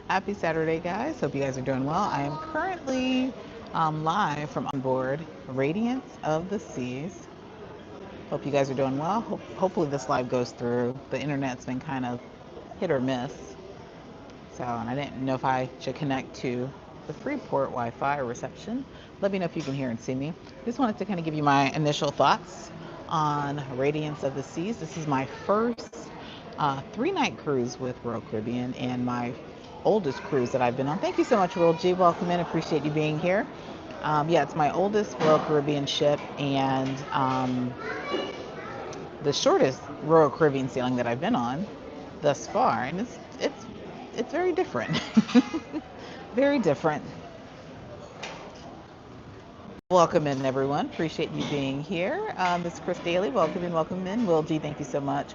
Happy Saturday, guys. Hope you guys are doing well. I am currently live from on board Radiance of the Seas. Hope you guys are doing well. Hopefully, this live goes through. The internet's been kind of hit or miss. So, and I didn't know if I should connect to the Freeport Wi Fi reception. Let me know if you can hear and see me. Just wanted to kind of give you my initial thoughts on Radiance of the Seas. This is my first 3 night cruise with Royal Caribbean and my oldest cruise that I've been on. Thank you so much, Royal G. Welcome in. Appreciate you being here. Yeah, it's my oldest Royal Caribbean ship and the shortest Royal Caribbean sailing that I've been on thus far, and it's very different. Very different. Welcome in, everyone. Appreciate you being here. This is Chris Daly. Welcome in, welcome in. Will G, thank you so much.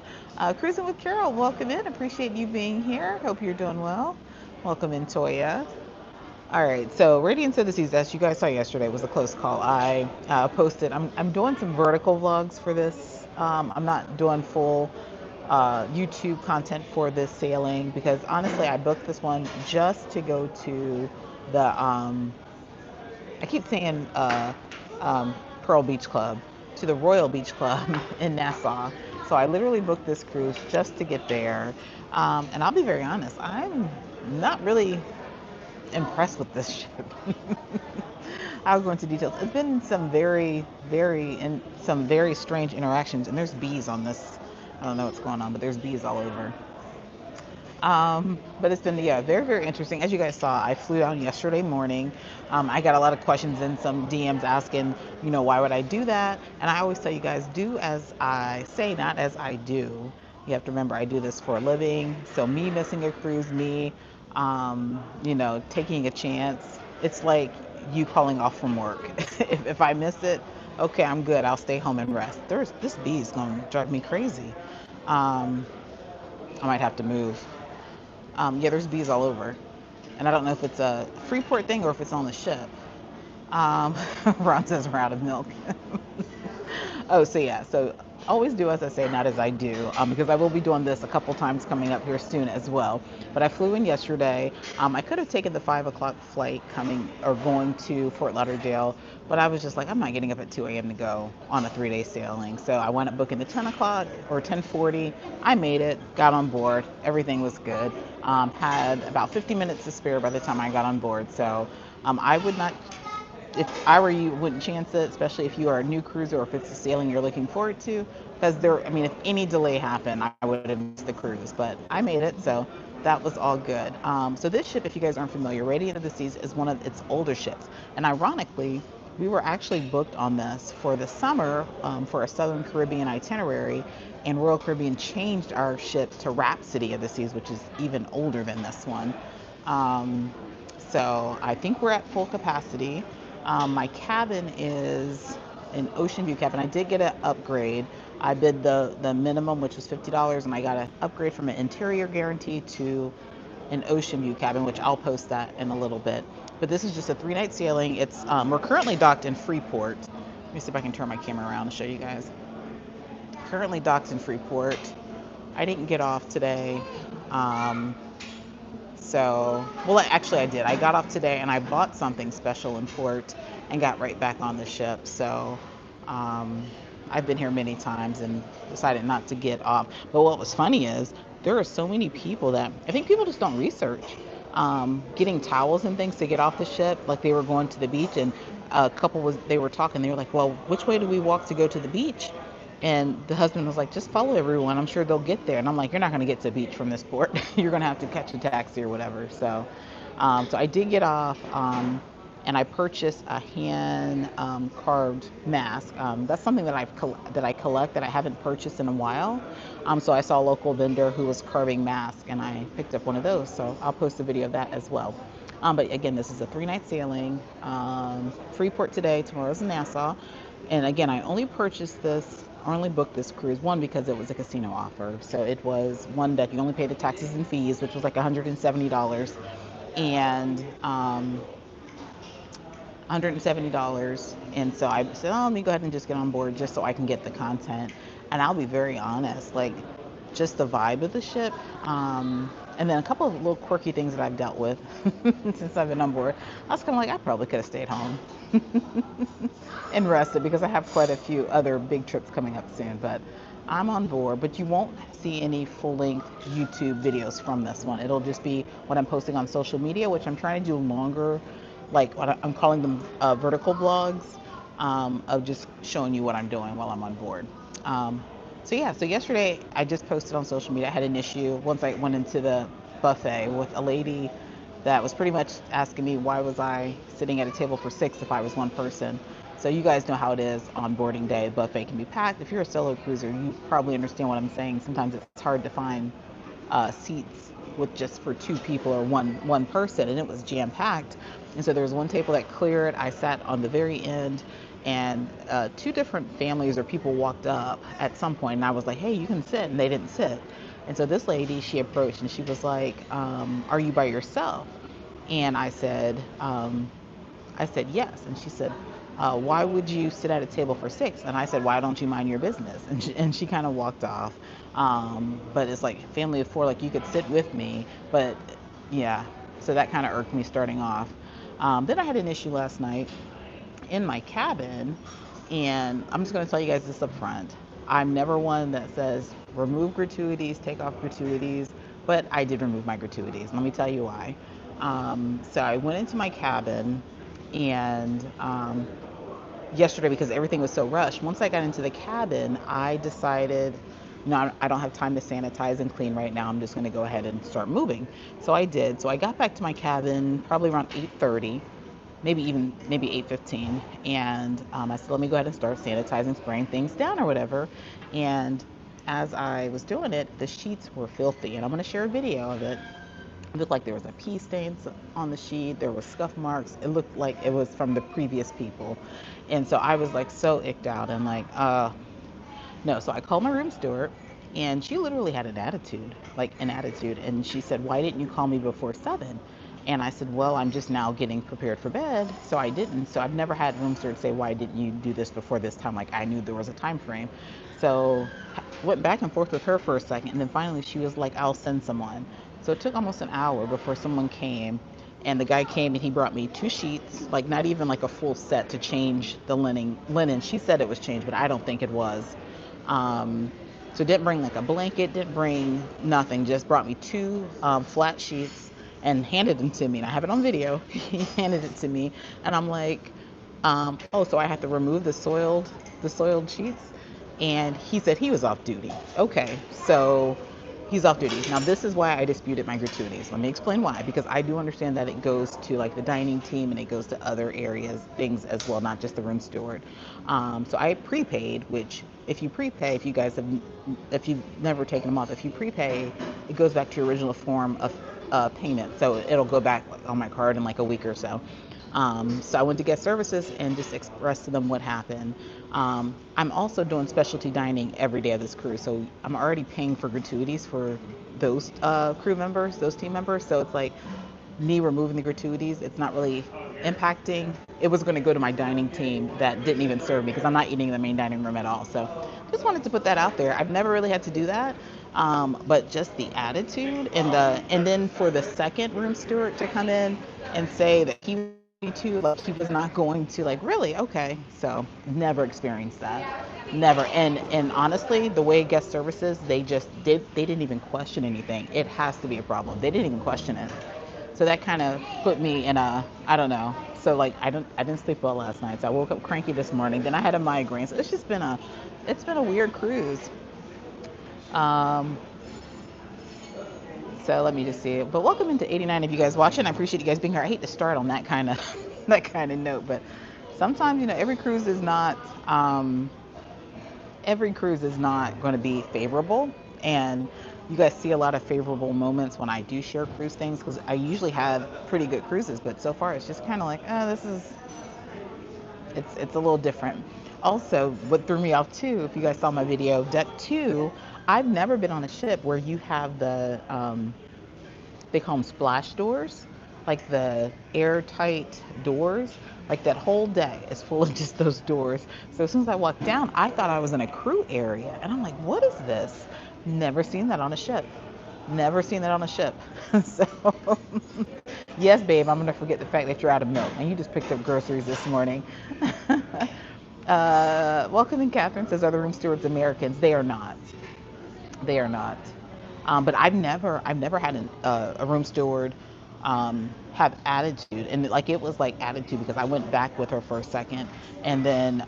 Cruising with Carol, welcome in. Appreciate you being here. Hope you're doing well. Welcome in, Toya. All right, so Radiance of the Seas, as you guys saw yesterday, was a close call. I posted, I'm doing some vertical vlogs for this. I'm not doing full YouTube content for this sailing because honestly, I booked this one just to go to the, I keep saying Pearl Beach Club, to the Royal Beach Club in Nassau. So I literally booked this cruise just to get there. And I'll be very honest, I'm not really impressed with this ship. I'll go into details. It's been some very strange interactions, and there's bees on this. I don't know what's going on, but there's bees all over. But it's been, yeah, very, very interesting. As you guys saw, I flew down yesterday morning. I got a lot of questions and some DMs asking, why would I do that? And I always tell you guys, do as I say, not as I do. You have to remember, I do this for a living. So me missing a cruise, me, taking a chance, it's like you calling off from work. if I miss it, okay, I'm good. I'll stay home and rest. This bee is going to drive me crazy. Um, I might have to move. Yeah, there's bees all over. And I don't know if it's a Freeport thing or if it's on the ship. Um, Ron says we're out of milk. Oh, so yeah, so always do as I say, not as I do, because I will be doing this a couple times coming up here soon as well. But I flew in yesterday. I could have taken the 5 o'clock flight coming or going to Fort Lauderdale, but I was just like, I'm not getting up at 2 a.m. to go on a 3 day sailing. So I wound up booking the 10 o'clock or 10:40. I made it, got on board, everything was good. Had about 50 minutes to spare by the time I got on board. So I would not, if I were you, wouldn't chance it, especially if you are a new cruiser or if it's a sailing you're looking forward to. Because if any delay happened, I would have missed the cruise. But I made it, so that was all good. So this ship, if you guys aren't familiar, Radiant of the Seas is one of its older ships. And ironically, we were actually booked on this for the summer for a Southern Caribbean itinerary, and Royal Caribbean changed our ship to Rhapsody of the Seas, which is even older than this one. Um, so I think we're at full capacity. My cabin is an ocean view cabin. I did get an upgrade. I bid the minimum, which was $50, and I got an upgrade from an interior guarantee to an ocean view cabin, which I'll post that in a little bit. But this is just a 3 night sailing. It's we're currently docked in Freeport. Let me see if I can turn my camera around to show you guys. Currently docked in Freeport. I didn't get off today. Um, actually, I did. I got off today and I bought something special in port and got right back on the ship. So um, I've been here many times and decided not to get off. But what was funny is there are so many people that I think people just don't research. Getting towels and things to get off the ship, like they were going to the beach, and a couple they were talking. They were like, "Well, which way do we walk to go to the beach?" And the husband was like, just follow everyone. I'm sure they'll get there. And I'm like, you're not going to get to the beach from this port. You're going to have to catch a taxi or whatever. So I did get off, and I purchased a hand carved mask. That's something that that I collect that I haven't purchased in a while. So I saw a local vendor who was carving masks, and I picked up one of those. So I'll post a video of that as well. But again, this is a 3 night sailing. Freeport today, tomorrow's in Nassau. And again, I only booked this cruise, one, because it was a casino offer. So it was one that you only pay the taxes and fees, which was like $170. And $170. And so I said, oh, let me go ahead and just get on board just so I can get the content. And I'll be very honest, like, just the vibe of the ship. And then a couple of little quirky things that I've dealt with since I've been on board. I was kind of like, I probably could have stayed home and rested because I have quite a few other big trips coming up soon. But I'm on board, but you won't see any full-length YouTube videos from this one. It'll just be what I'm posting on social media, which I'm trying to do longer, like what I'm calling them vertical vlogs, of just showing you what I'm doing while I'm on board. So yeah, so yesterday I just posted on social media. I had an issue once I went into the buffet with a lady that was pretty much asking me why was I sitting at a table for 6 if I was one person. So you guys know how it is on boarding day. Buffet can be packed. If you're a solo cruiser, you probably understand what I'm saying. Sometimes it's hard to find seats with just for 2 people or one person, and it was jam packed. And so there was one table that cleared. I sat on the very end, and 2 different families or people walked up at some point, and I was like, "Hey, you can sit," and they didn't sit. And so this lady, she approached and she was like, "Are you by yourself?" And I said yes. And she said, "Why would you sit at a table for 6?" And I said, "Why don't you mind your business?" And she kind of walked off. But it's like family of 4, like you could sit with me, but yeah. So that kind of irked me starting off. Then I had an issue last night in my cabin, and I'm just going to tell you guys this up front. I'm never one that says remove gratuities, take off gratuities, but I did remove my gratuities. Let me tell you why. So I went into my cabin, and yesterday, because everything was so rushed, once I got into the cabin, I decided, no, I don't have time to sanitize and clean right now. I'm just going to go ahead and start moving. So I did. So I got back to my cabin probably around 8:30, maybe 8:15, and I said, let me go ahead and start sanitizing, spraying things down or whatever. And as I was doing it, the sheets were filthy, and I'm going to share a video of it. It looked like there was a pee stains on the sheet. There was scuff marks. It looked like it was from the previous people. And so I was like so icked out and like, no. So I called my room steward, and she literally had an attitude, like an attitude. And she said, "Why didn't you call me before 7?" And I said, "Well, I'm just now getting prepared for bed, so I didn't." So I've never had room steward say, "Why didn't you do this before this time?" Like I knew there was a time frame. So went back and forth with her for a second, and then finally she was like, "I'll send someone." So it took almost an hour before someone came, and the guy came and he brought me 2 sheets, like not even like a full set to change the linen. She said it was changed, but I don't think it was. um, so didn't bring like a blanket, didn't bring nothing, just brought me 2 flat sheets and handed them to me, and I have it on video. He handed it to me, and I'm like, oh, so I have to remove the soiled sheets. And he said he was off duty. Okay, so he's off duty. Now this is why I disputed my gratuities. Let me explain why. Because I do understand that it goes to like the dining team and it goes to other areas, things as well, not just the room steward. So I prepaid, which if you prepay, if you've never taken them off, if you prepay, it goes back to your original form of payment. So it'll go back on my card in like a week or so. So I went to guest services and just expressed to them what happened. I'm also doing specialty dining every day of this cruise, so I'm already paying for gratuities for those crew members, those team members. So it's like me removing the gratuities, it's not really impacting. It was going to go to my dining team that didn't even serve me because I'm not eating in the main dining room at all. So just wanted to put that out there. I've never really had to do that, but just the attitude and then for the second room steward to come in and say that he to like he was not going to, like, really, okay. So never experienced that, never. And honestly, the way guest services, they didn't even question anything. It has to be a problem. They didn't even question it. So that kind of put me in a, I don't know. So like I didn't sleep well last night, so I woke up cranky this morning. Then I had a migraine. So it's been a weird cruise. um So let me just see. But welcome into 89 of you guys watching. I appreciate you guys being here. I hate to start on that kind of that kind of note, but sometimes, every cruise is not going to be favorable, and you guys see a lot of favorable moments when I do share cruise things because I usually have pretty good cruises, but so far it's just kind of like, oh, it's a little different. Also, what threw me off too, if you guys saw my video, deck 2, I've never been on a ship where you have they call them splash doors, like the airtight doors. Like that whole deck is full of just those doors. So as soon as I walked down, I thought I was in a crew area, and I'm like, what is this? Never seen that on a ship. Never seen that on a ship. So, yes, babe, I'm gonna forget the fact that you're out of milk and you just picked up groceries this morning. Welcome in, Catherine says, are the room stewards Americans? They are not. They are not. But I've never had a room steward have attitude, and like it was like attitude because I went back with her for a second, and then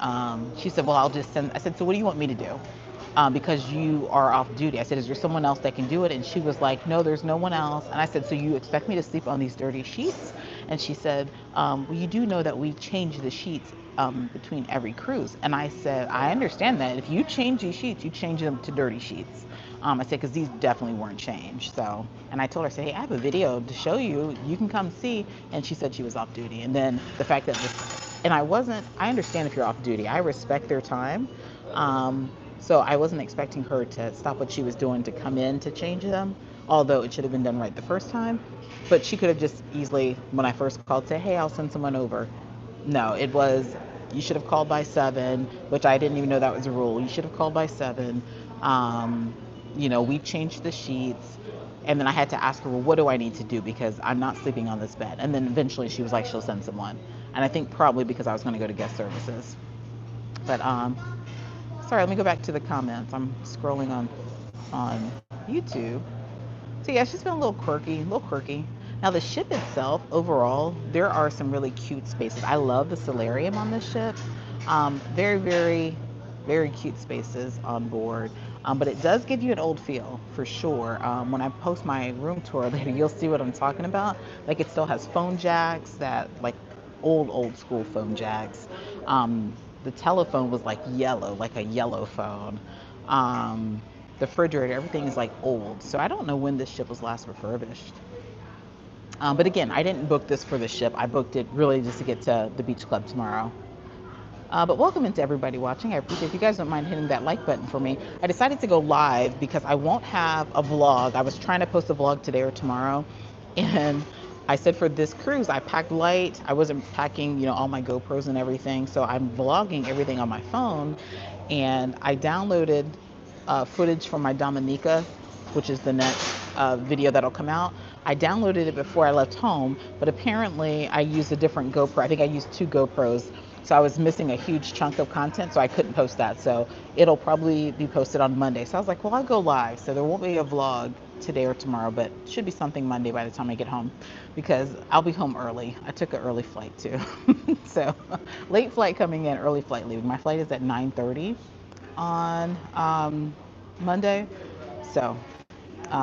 she said, "Well, I'll just send." I said, "So what do you want me to do?" Because you are off duty. I said, "Is there someone else that can do it?" And she was like, "No, there's no one else." And I said, "So you expect me to sleep on these dirty sheets?" And she said, "Well, you do know that we change the sheets between every cruise." And I said, "I understand that. If you change these sheets, you change them to dirty sheets." I said, because these definitely weren't changed. So, and I told her, I said, "Hey, I have a video to show you. You can come see." And she said she was off duty. And then the fact that this, and I understand if you're off duty. I respect their time. So I wasn't expecting her to stop what she was doing to come in to change them, although it should have been done right the first time. But she could have just easily, when I first called, say, "Hey, I'll send someone over." No, it was, "You should have called by 7," which I didn't even know that was a rule. "You should have called by 7. Um, we changed the sheets." And then I had to ask her, "Well, what do I need to do? Because I'm not sleeping on this bed." And then eventually she was like, she'll send someone. And I think probably because I was going to go to guest services. But sorry, let me go back to the comments. I'm scrolling on YouTube. So yeah, it's just been a little quirky, a little quirky. Now the ship itself, overall, there are some really cute spaces. I love the solarium on this ship. Very, very, very cute spaces on board. But it does give you an old feel for sure. When I post my room tour later, you'll see what I'm talking about. Like it still has phone jacks, that like old school phone jacks. The telephone was like yellow, like a yellow phone. The refrigerator, everything is like old. So I don't know when this ship was last refurbished. But again, I didn't book this for the ship. I booked it really just to get to the beach club tomorrow. But welcome into everybody watching. I appreciate if you guys don't mind hitting that like button for me. I decided to go live because I won't have a vlog. I was trying to post a vlog today or tomorrow. And I said for this cruise, I packed light. I wasn't packing, all my GoPros and everything. So I'm vlogging everything on my phone. And I downloaded footage from my Dominica, which is the next video that'll come out. I downloaded it before I left home, but apparently I used a different GoPro. I think I used 2 GoPros. So I was missing a huge chunk of content, so I couldn't post that. So it'll probably be posted on Monday. So I was like, well, I'll go live. So there won't be a vlog today or tomorrow, but it should be something Monday by the time I get home because I'll be home early. I took an early flight too. So late flight coming in, early flight leaving. My flight is at 9:30 on Monday. So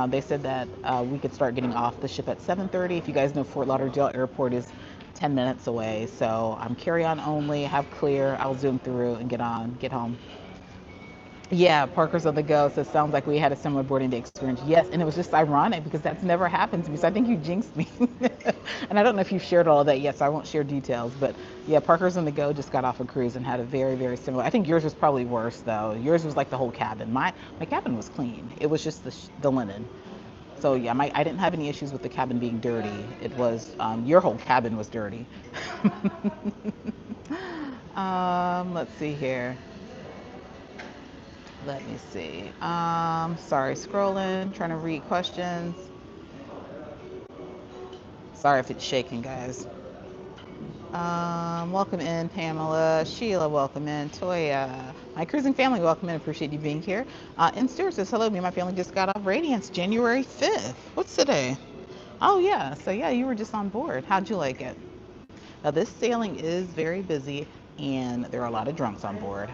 they said that we could start getting off the ship at 7:30. If you guys know, Fort Lauderdale Airport is 10 minutes away. So I'm carry-on only, have clear. I'll zoom through and get home. Yeah, Parker's on the go. So it sounds like we had a similar boarding day experience. Yes, and it was just ironic because that's never happened to me. So I think you jinxed me. And I don't know if you've shared all of that yet, so I won't share details. But yeah, Parker's on the go just got off a cruise and had a very, very similar. I think yours was probably worse though. Yours was like the whole cabin. My cabin was clean. It was just the linen. So yeah, I didn't have any issues with the cabin being dirty. It was your whole cabin was dirty. Let's see here. Let me see. Sorry, scrolling, trying to read questions. Sorry if it's shaking, guys. Welcome in, Pamela. Sheila, welcome in. Toya. My cruising family, welcome in. Appreciate you being here. And Stuart says, hello, me and my family just got off Radiance January 5th. What's today? Oh, yeah. So, yeah, you were just on board. How'd you like it? Now, this sailing is very busy, and there are a lot of drunks on board.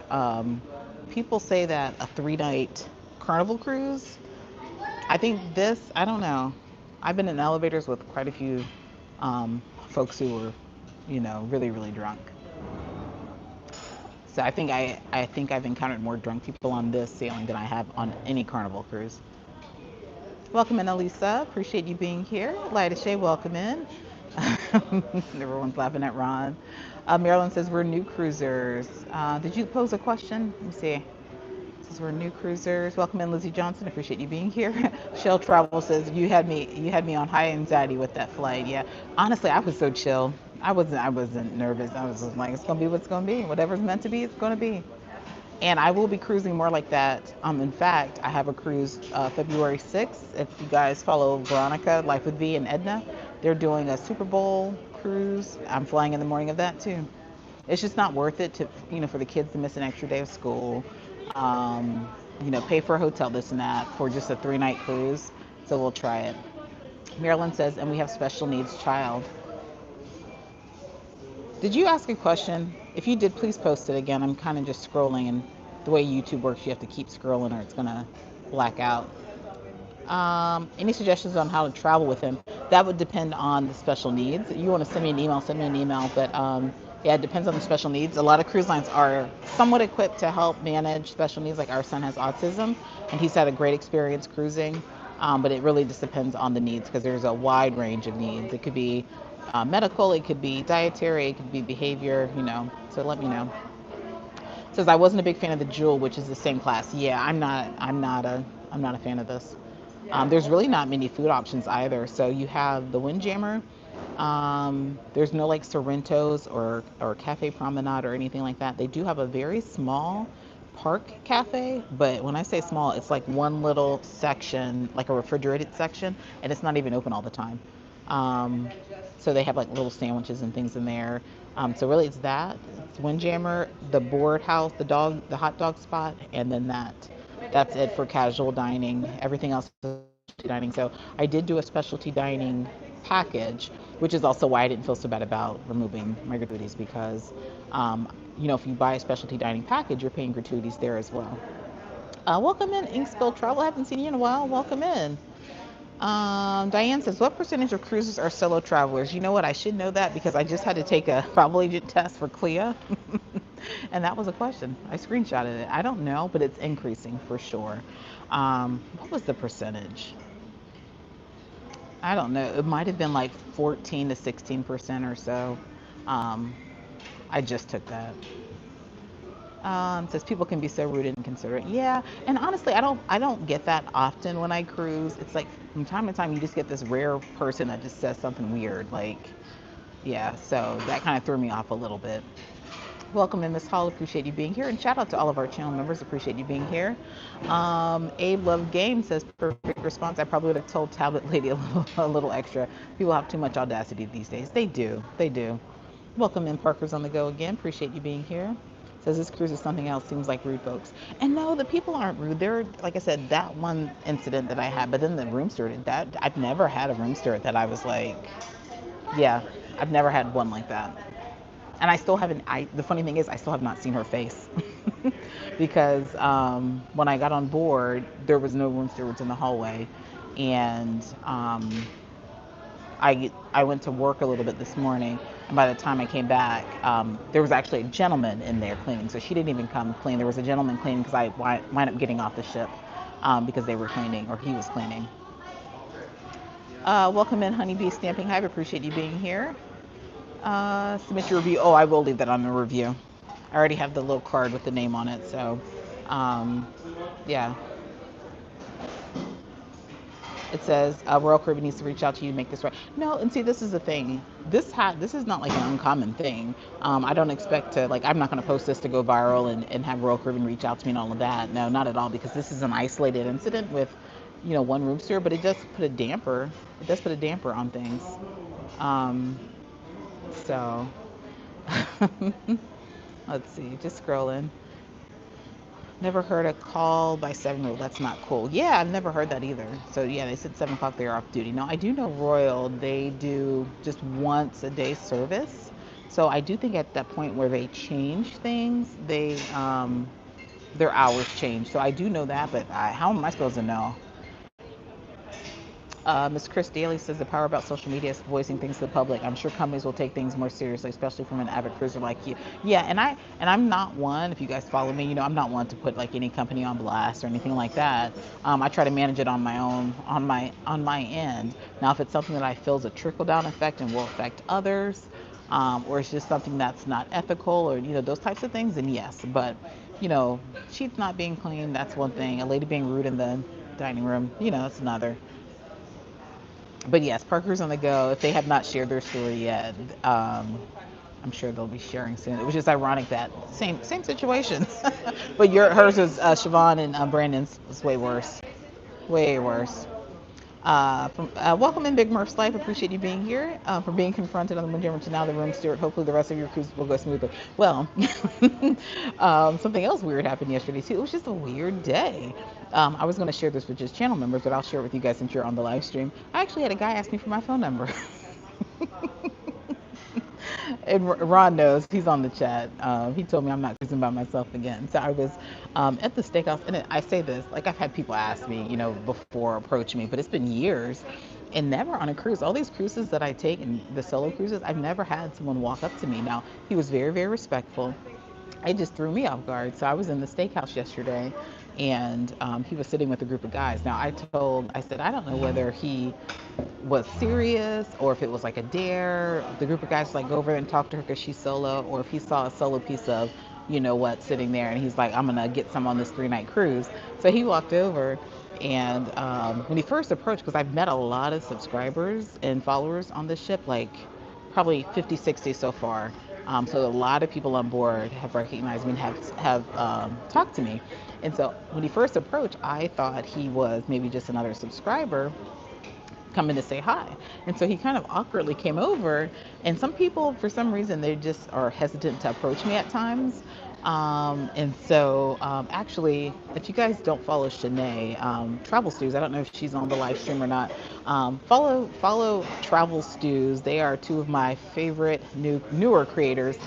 People say that a 3-night carnival cruise, I think this, I don't know. I've been in elevators with quite a few folks who were, really, really drunk. So I think I've encountered more drunk people on this sailing than I have on any carnival cruise. Welcome in, Elisa. Appreciate you being here. Lida Shay, welcome in. Everyone's laughing at Ron. Marilyn says we're new cruisers. Did you pose a question? Let me see. Says we're new cruisers. Welcome in, Lizzie Johnson. Appreciate you being here. Shell Travel says you had me on high anxiety with that flight. Yeah, honestly, I was so chill. I wasn't nervous. I was just like, it's gonna be what's gonna be. Whatever's meant to be, it's gonna be. And I will be cruising more like that. In fact, I have a cruise February 6th. If you guys follow Veronica, Life with V and Edna, they're doing a Super Bowl cruise. I'm flying in the morning of that too. It's just not worth it to, for the kids to miss an extra day of school. Pay for a hotel, this and that, for just a 3-night cruise. So we'll try it. Marilyn says, and we have special needs child. Did you ask a question? If you did, please post it again. I'm kind of just scrolling, and the way YouTube works, you have to keep scrolling or it's going to black out. Any suggestions on how to travel with him? That would depend on the special needs. If you want to send me an email, send me an email. But yeah, it depends on the special needs. A lot of cruise lines are somewhat equipped to help manage special needs. Like our son has autism, and he's had a great experience cruising. But it really just depends on the needs, because there's a wide range of needs. It could be medical, it could be dietary, it could be behavior. So let me know. Says I wasn't a big fan of the Jewel, which is the same class. Yeah, I'm not a fan of this. There's really not many food options either. So you have the Windjammer. There's no like Sorrento's or Cafe Promenade or anything like that. They do have a very small park cafe, but when I say small, it's like one little section, like a refrigerated section, and it's not even open all the time. So they have like little sandwiches and things in there. So really it's that. It's Windjammer, the board house, the hot dog spot, and then that's it for casual dining. Everything else is dining. So I did do a specialty dining package, which is also why I didn't feel so bad about removing my gratuities, because if you buy a specialty dining package, you're paying gratuities there as well. Welcome in, Inkspill Travel. I haven't seen you in a while. Welcome in. Diane says, what percentage of cruises are solo travelers? You know what? I should know that, because I just had to take a travel agent test for CLIA. And that was a question. I screenshotted it. I don't know, but it's increasing for sure. What was the percentage? I don't know. It might have been like 14 to 16% or so. I just took that. Says people can be so rude and inconsiderate. Yeah, and honestly, I don't get that often when I cruise. It's like from time to time you just get this rare person that just says something weird. Like, yeah, so that kind of threw me off a little bit. Welcome in, Miss Hall. Appreciate you being here, and shout out to all of our channel members. Appreciate you being here. Abe Love Game says, perfect response. I probably would have told Tablet Lady a little extra. People have too much audacity these days. They do. They do. Welcome in, Parker's on the go again. Appreciate you being here. Says this cruise is something else. Seems like rude folks. And no, the people aren't rude. They're, like I said, that one incident that I had, but then the room steward, that I've never had a room steward that I was like, yeah, I've never had one like that. And I still haven't, the funny thing is I still have not seen her face. Because when I got on board, there was no room stewards in the hallway. And I went to work a little bit this morning, and by the time I came back, there was actually a gentleman in there cleaning. So she didn't even come clean. There was a gentleman cleaning because I wound up getting off the ship because they were cleaning, or he was cleaning. Welcome in, Honeybee Stamping Hive. Appreciate you being here. Submit your review. Oh, I will leave that on the review. I already have the little card with the name on it. So, yeah. It says Royal Caribbean needs to reach out to you to make this right. No, and see, this is the thing. This is not like an uncommon thing. I don't expect to, like, I'm not going to post this to go viral and have Royal Caribbean reach out to me and all of that. No, not at all, because this is an isolated incident with, one room steward, but it does put a damper. It does put a damper on things. So, let's see, just scrolling. Never heard a call by 7 That's not cool. Yeah, I've never heard that either. So yeah, they said 7 o'clock they're off duty. Now I do know Royal, they do just once a day service. So I do think at that point where they change things, their hours change. So I do know that, but how am I supposed to know? Ms. Chris Daly says the power about social media is voicing things to the public. I'm sure companies will take things more seriously, especially from an avid cruiser like you. Yeah, and I'm not one. If you guys follow me, I'm not one to put like any company on blast or anything like that. I try to manage it on my own, on my end. Now, if it's something that I feel is a trickle down effect and will affect others, or it's just something that's not ethical, or those types of things, then yes. But sheets not being clean, that's one thing. A lady being rude in the dining room, that's another. But yes, Parker's on the go. If they have not shared their story yet, I'm sure they'll be sharing soon. It was just ironic that same situation, but hers was Siobhan and Brandon's was way worse, way worse. Welcome in Big Murph's life. Appreciate you being here. For being confronted on the Windjammer to now the room steward. Hopefully the rest of your cruise will go smoothly. Well, something else weird happened yesterday too. It was just a weird day. I was going to share this with just channel members, but I'll share it with you guys since you're on the live stream. I actually had a guy ask me for my phone number. And Ron knows, he's on the chat. He told me I'm not cruising by myself again. So I was at the steakhouse, and I say this, like I've had people ask me, before approach me, but it's been years, and never on a cruise. All these cruises that I take, and the solo cruises, I've never had someone walk up to me. Now, he was very, very respectful. It just threw me off guard. So I was in the steakhouse yesterday, and he was sitting with a group of guys. Now I said, I don't know whether he was serious or if it was like a dare. The group of guys like go over there and talk to her because she's solo, or if he saw a solo piece of, sitting there, and he's like, I'm gonna get some on this 3-night cruise. So he walked over, and when he first approached, because I've met a lot of subscribers and followers on this ship, like probably 50, 60 so far. So a lot of people on board have recognized me and have talked to me. And so when he first approached, I thought he was maybe just another subscriber coming to say hi. And so he kind of awkwardly came over. And some people, for some reason, they just are hesitant to approach me at times. Actually, if you guys don't follow Shanae, Travel Stews, I don't know if she's on the live stream or not. Follow Travel Stews. They are two of my favorite newer creators.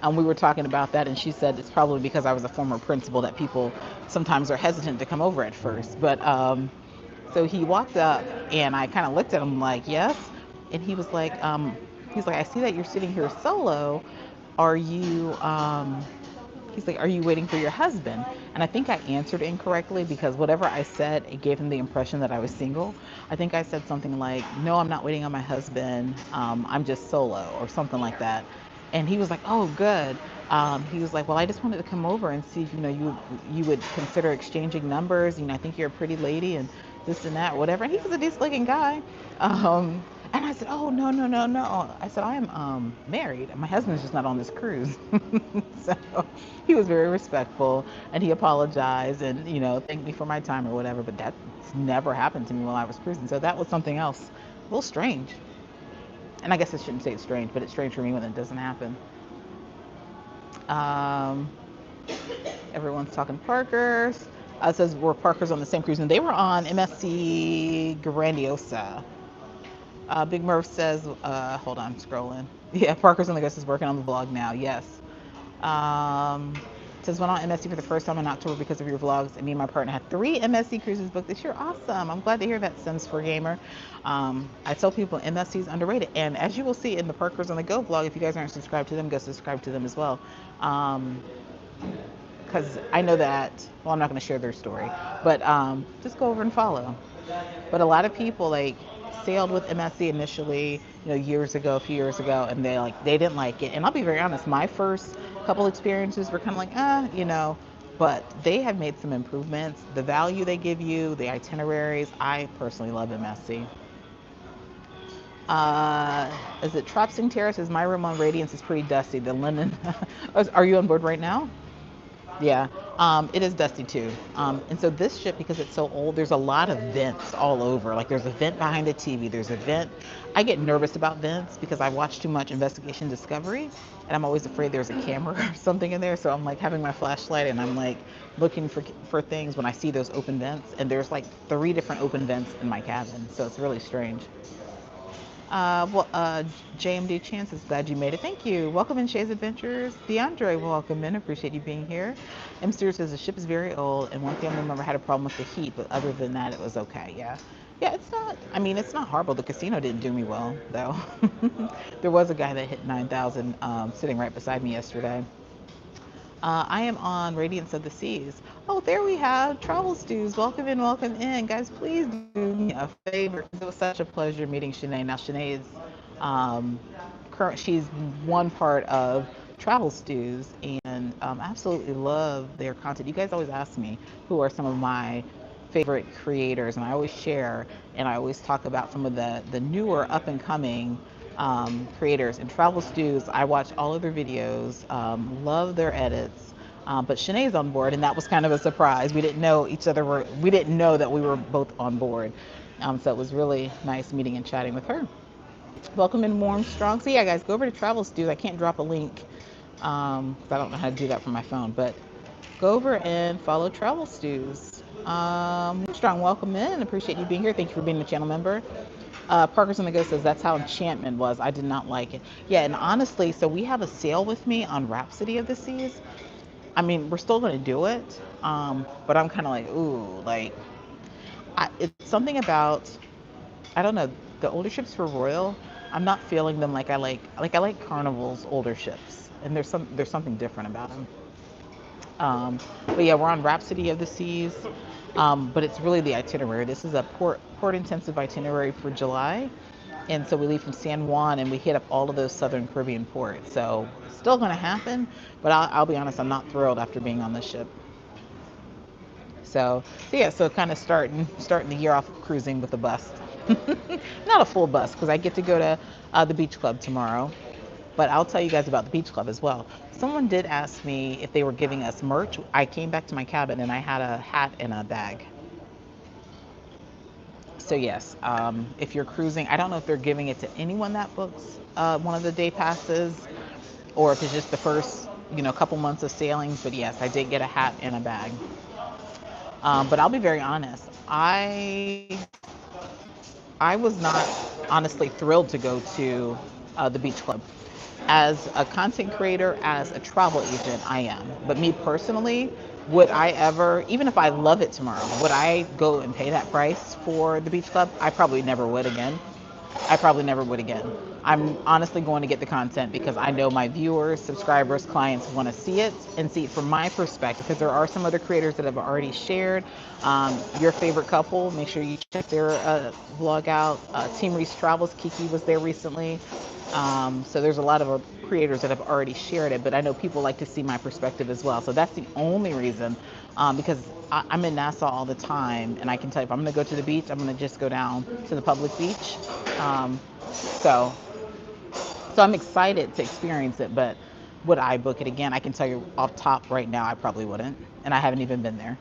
We were talking about that, and she said it's probably because I was a former principal that people sometimes are hesitant to come over at first. But so he walked up, and I kind of looked at him like, yes. And he's like, I see that you're sitting here solo. Are you, he's like, are you waiting for your husband? And I think I answered incorrectly because whatever I said, it gave him the impression that I was single. I think I said something like, no, I'm not waiting on my husband. I'm just solo, or something like that. And he was like, oh, good. He was like, well, I just wanted to come over and see if, you would consider exchanging numbers. I think you're a pretty lady and this and that, whatever. And he was a decent looking guy. And I said, oh, no, no, no, no. I said, I am married. And my husband's just not on this cruise. So he was very respectful, and he apologized and, thanked me for my time or whatever. But that's never happened to me while I was cruising. So that was something else. A little strange. And I guess I shouldn't say it's strange, but it's strange for me when it doesn't happen. Everyone's talking Parkers. It says we're Parkers on the same cruise, and they were on MSC Grandiosa. Big Murph says, hold on, I'm scrolling. Yeah, Parker's on the Ghost is working on the vlog now. Yes. Says went on MSC for the first time in October because of your vlogs, and me and my partner had 3 MSC cruises booked this year. Awesome. I'm glad to hear that, Sims for Gamer. I tell people MSC is underrated, and as you will see in the Parkers on the Go vlog, if you guys aren't subscribed to them, go subscribe to them as well. Because I know that, well, I'm not going to share their story, but just go over and follow. But a lot of people like sailed with MSC initially, years ago, a few years ago, and they didn't like it. And I'll be very honest, my first couple experiences were kind of like, but they have made some improvements. The value they give you, the itineraries, I personally love MSC. Is it Tropsing Terrace? Is my room on Radiance is pretty dusty. The linen. Are you on board right now? Yeah, it is dusty too. And so this ship, because it's so old, there's a lot of vents all over. Like there's a vent behind the TV, there's a vent. I get nervous about vents because I watch too much Investigation Discovery, and I'm always afraid there's a camera or something in there. So I'm like having my flashlight, and I'm like looking for things when I see those open vents. And there's like 3 different open vents in my cabin, so it's really strange. JMD Chance is glad you made it. Thank you. Welcome in Shay's Adventures. DeAndre, welcome in. Appreciate you being here. M. Stewart says the ship is very old, and one family member had a problem with the heat, but other than that, it was okay. Yeah, it's not. I mean, it's not horrible. The casino didn't do me well, though. There was a guy that hit 9,000 sitting right beside me yesterday. I am on Radiance of the Seas. Oh, there we have Travel Stews. Welcome in, welcome in. Guys, please do me a favor. It was such a pleasure meeting Shanae. Now, Shanae is she's one part of Travel Stews, and absolutely love their content. You guys always ask me who are some of my favorite creators, and I always share, and I always talk about some of the newer up and coming creators and travel stews. I watch all of their videos, love their edits. But Shanae's on board, and that was kind of a surprise. We didn't know each other were, we didn't know that we were both on board. So it was really nice meeting and chatting with her. Welcome in Warm Strong. So yeah, guys, go over to Travel Stews. I can't drop a link because I don't know how to do that from my phone, but go over and follow Travel Stews. Strong, welcome in. Appreciate you being here. Thank you for being a channel member. Parker's on the Go says that's how Enchantment was. I did not like it. Yeah, and honestly, so we have a sale with me on Rhapsody of the Seas. I mean, we're still going to do it, but I'm kind of like, ooh, like, it's something about, I don't know, the older ships for Royal. I'm not feeling them like I like Carnival's older ships, and there's something different about them. But yeah, we're on Rhapsody of the Seas, but it's really the itinerary. This is a port intensive itinerary for July, and so we leave from San Juan and we hit up all of those Southern Caribbean ports. So it's still going to happen, but I'll be honest, I'm not thrilled after being on this ship. So yeah, so kind of starting the year off cruising with a bus. Not a full bus because I get to go to the beach club tomorrow. But I'll tell you guys about the beach club as well. Someone did ask me if they were giving us merch. I came back to my cabin and I had a hat and a bag. So yes, if you're cruising, I don't know if they're giving it to anyone that books one of the day passes, or if it's just the first, couple months of sailings. But yes, I did get a hat and a bag. But I'll be very honest. I was not honestly thrilled to go to the beach club. As a content creator, as a travel agent, I am. But me personally, would I ever, even if I love it tomorrow, would I go and pay that price for the beach club? I probably never would again. I probably never would again. I'm honestly going to get the content because I know my viewers, subscribers, clients want to see it and see it from my perspective. Because there are some other creators that have already shared. Your favorite couple, make sure you check their vlog out. Team Reese Travels, Kiki was there recently. So there's a lot of creators that have already shared it, but I know people like to see my perspective as well. So that's the only reason, because I'm in Nassau all the time, and I can tell you if I'm going to go to the beach, I'm going to just go down to the public beach. Um, so, so I'm excited to experience it, but would I book it again? I can tell you off top right now, I probably wouldn't, and I haven't even been there,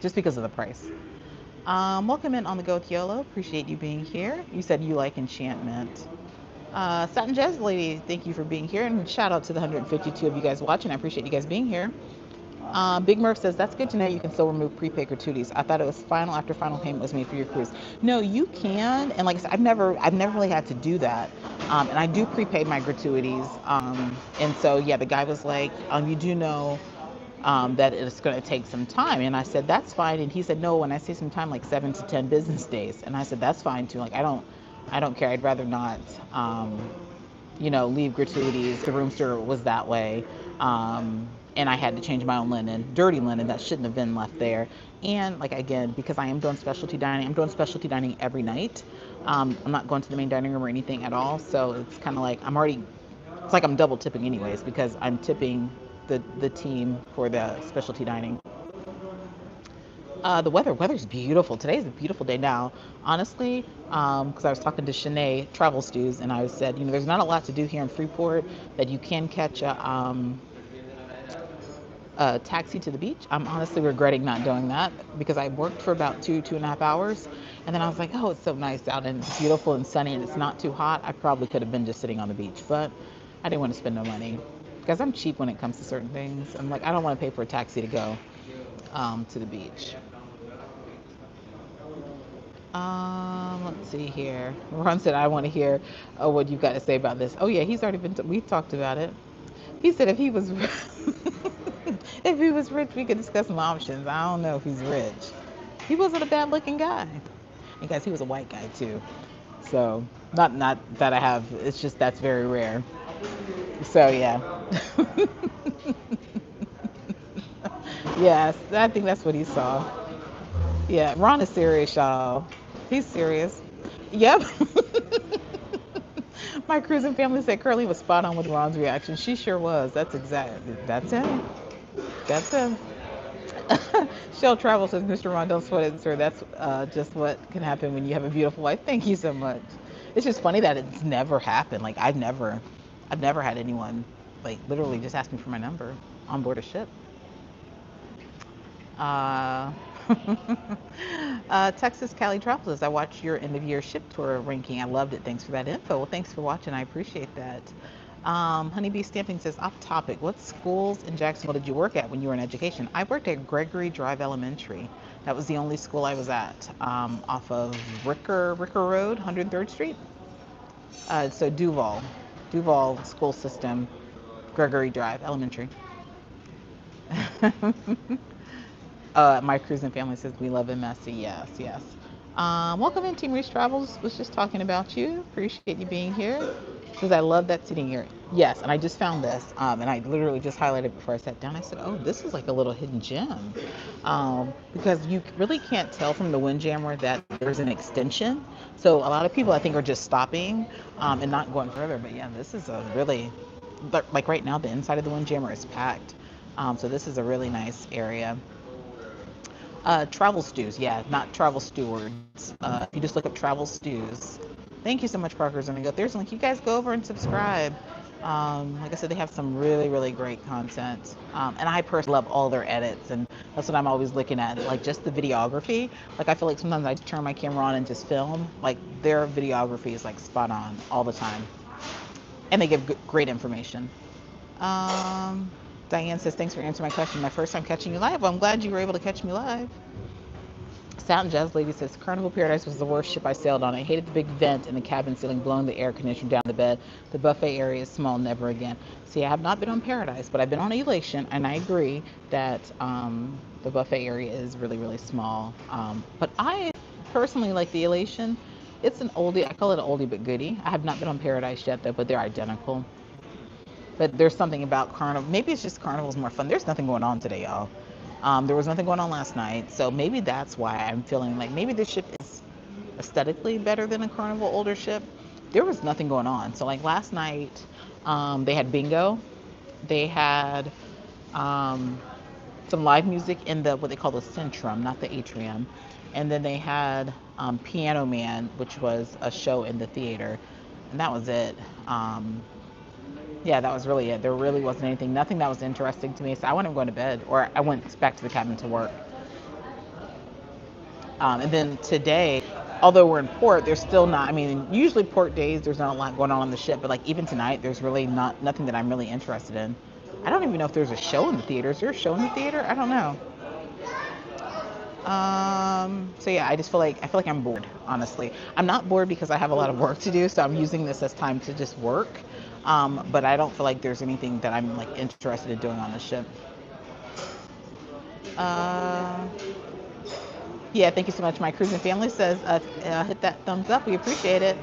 just because of the price. Welcome in on the Go with YOLO. Appreciate you being here. You said you like Enchantment. Satin Jazz Lady, thank you for being here, and shout out to the 152 of you guys watching. I appreciate you guys being here. Big Murph says, that's good to know you can still remove prepaid gratuities. I thought it was final after final payment was made for your cruise. No, you can, and like I said, I've never really had to do that. And I do prepay my gratuities. And so yeah, the guy was like, you do know that it's going to take some time. And I said, that's fine. And he said, no, when I say some time, like 7 to 10 business days. And I said, that's fine too. Like, I don't care. I'd rather not, leave gratuities. The room steward was that way. And I had to change my own linen, dirty linen that shouldn't have been left there. And like, again, because I am doing specialty dining, I'm doing specialty dining every night. I'm not going to the main dining room or anything at all. So it's kind of like it's like I'm double tipping anyways, because I'm tipping the team for the specialty dining. The weather's beautiful. Today's a beautiful day now, honestly, because I was talking to Shanae, Travel Stews, and I said, there's not a lot to do here in Freeport, that you can catch a taxi to the beach. I'm honestly regretting not doing that because I worked for about 2.5 hours, and then I was like, oh, it's so nice out and it's beautiful and sunny and it's not too hot. I probably could have been just sitting on the beach, but I didn't want to spend no money because I'm cheap when it comes to certain things. I'm like, I don't want to pay for a taxi to go to the beach. Let's see here. Ron said, I want to hear what you've got to say about this. Oh yeah, he's already been, we've talked about it. He said if he was if he was rich, we could discuss some options. I don't know if he's rich. He wasn't a bad looking guy. And guys, he was a white guy too. So not that I have, it's just that's very rare. So yeah. Yes, I think that's what he saw. Yeah, Ron is serious, y'all. He's serious. Yep. My cruising family said Curly was spot on with Ron's reaction. She sure was. That's him. That's him. Shell Travel says, Mr. Ron, don't sweat it, sir. That's just what can happen when you have a beautiful wife. Thank you so much. It's just funny that it's never happened. Like I've never had anyone like literally just ask me for my number on board a ship. Uh, Texas Cali Travels. I watched your end of year ship tour ranking. I loved it. Thanks for that info. Well, thanks for watching. I appreciate that. Honeybee Stamping says, off topic, what schools in Jacksonville did you work at when you were in education? I worked at Gregory Drive Elementary. That was the only school I was at, off of Ricker Road, 103rd Street. So Duval School System, Gregory Drive Elementary. My cruising family says we love it messy. Yes, yes. Welcome in, Team Reese Travels. Was just talking about you. Appreciate you being here. Because I love that seating area. Yes, and I just found this, and I literally just highlighted it before I sat down. I said, "Oh, this is like a little hidden gem," because you really can't tell from the Windjammer that there's an extension. So a lot of people, I think, are just stopping and not going further. But yeah, this is a really like right now, the inside of the Windjammer is packed. So this is a really nice area. Travel stews, yeah, not travel stewards. If you just look up travel stews. Thank you so much, Parker's gonna go. There's a link. You guys go over and subscribe. Like I said, they have some really, really great content. And I personally love all their edits, and that's what I'm always looking at. Like just the videography. Like I feel like sometimes I turn my camera on and just film. Like their videography is like spot on all the time, and they give great information. Um, Diane says, thanks for answering my question. My first time catching you live. Well, I'm glad you were able to catch me live. Sound Jazz Lady says, Carnival Paradise was the worst ship I sailed on. I hated the big vent in the cabin ceiling blowing the air conditioner down the bed. The buffet area is small, never again. See, I have not been on Paradise, but I've been on Elation, and I agree that the buffet area is really, really small. But I personally like the Elation. It's an oldie. I call it an oldie but goodie. I have not been on Paradise yet, though, but they're identical. But there's something about Carnival. Maybe it's just Carnival's more fun. There's nothing going on today, y'all. There was nothing going on last night, so maybe that's why I'm feeling like maybe this ship is aesthetically better than a Carnival older ship. There was nothing going on. So like last night, they had bingo. They had some live music in the what they call the Centrum, not the Atrium, and then they had Piano Man, which was a show in the theater, and that was it. Yeah, that was really it. There really wasn't anything, nothing that was interesting to me. So I went and going to bed, or I went back to the cabin to work. And then today, although we're in port, there's still not. I mean, usually port days, there's not a lot going on the ship. But like even tonight, there's really nothing that I'm really interested in. I don't even know if there's a show in the theater. Is there a show in the theater? I don't know. So yeah, I feel like I'm bored, honestly. I'm not bored because I have a lot of work to do, so I'm using this as time to just work. But I don't feel like there's anything that I'm like interested in doing on the ship. Uh, yeah, thank you so much. My cruising family says, hit that thumbs up. We appreciate it.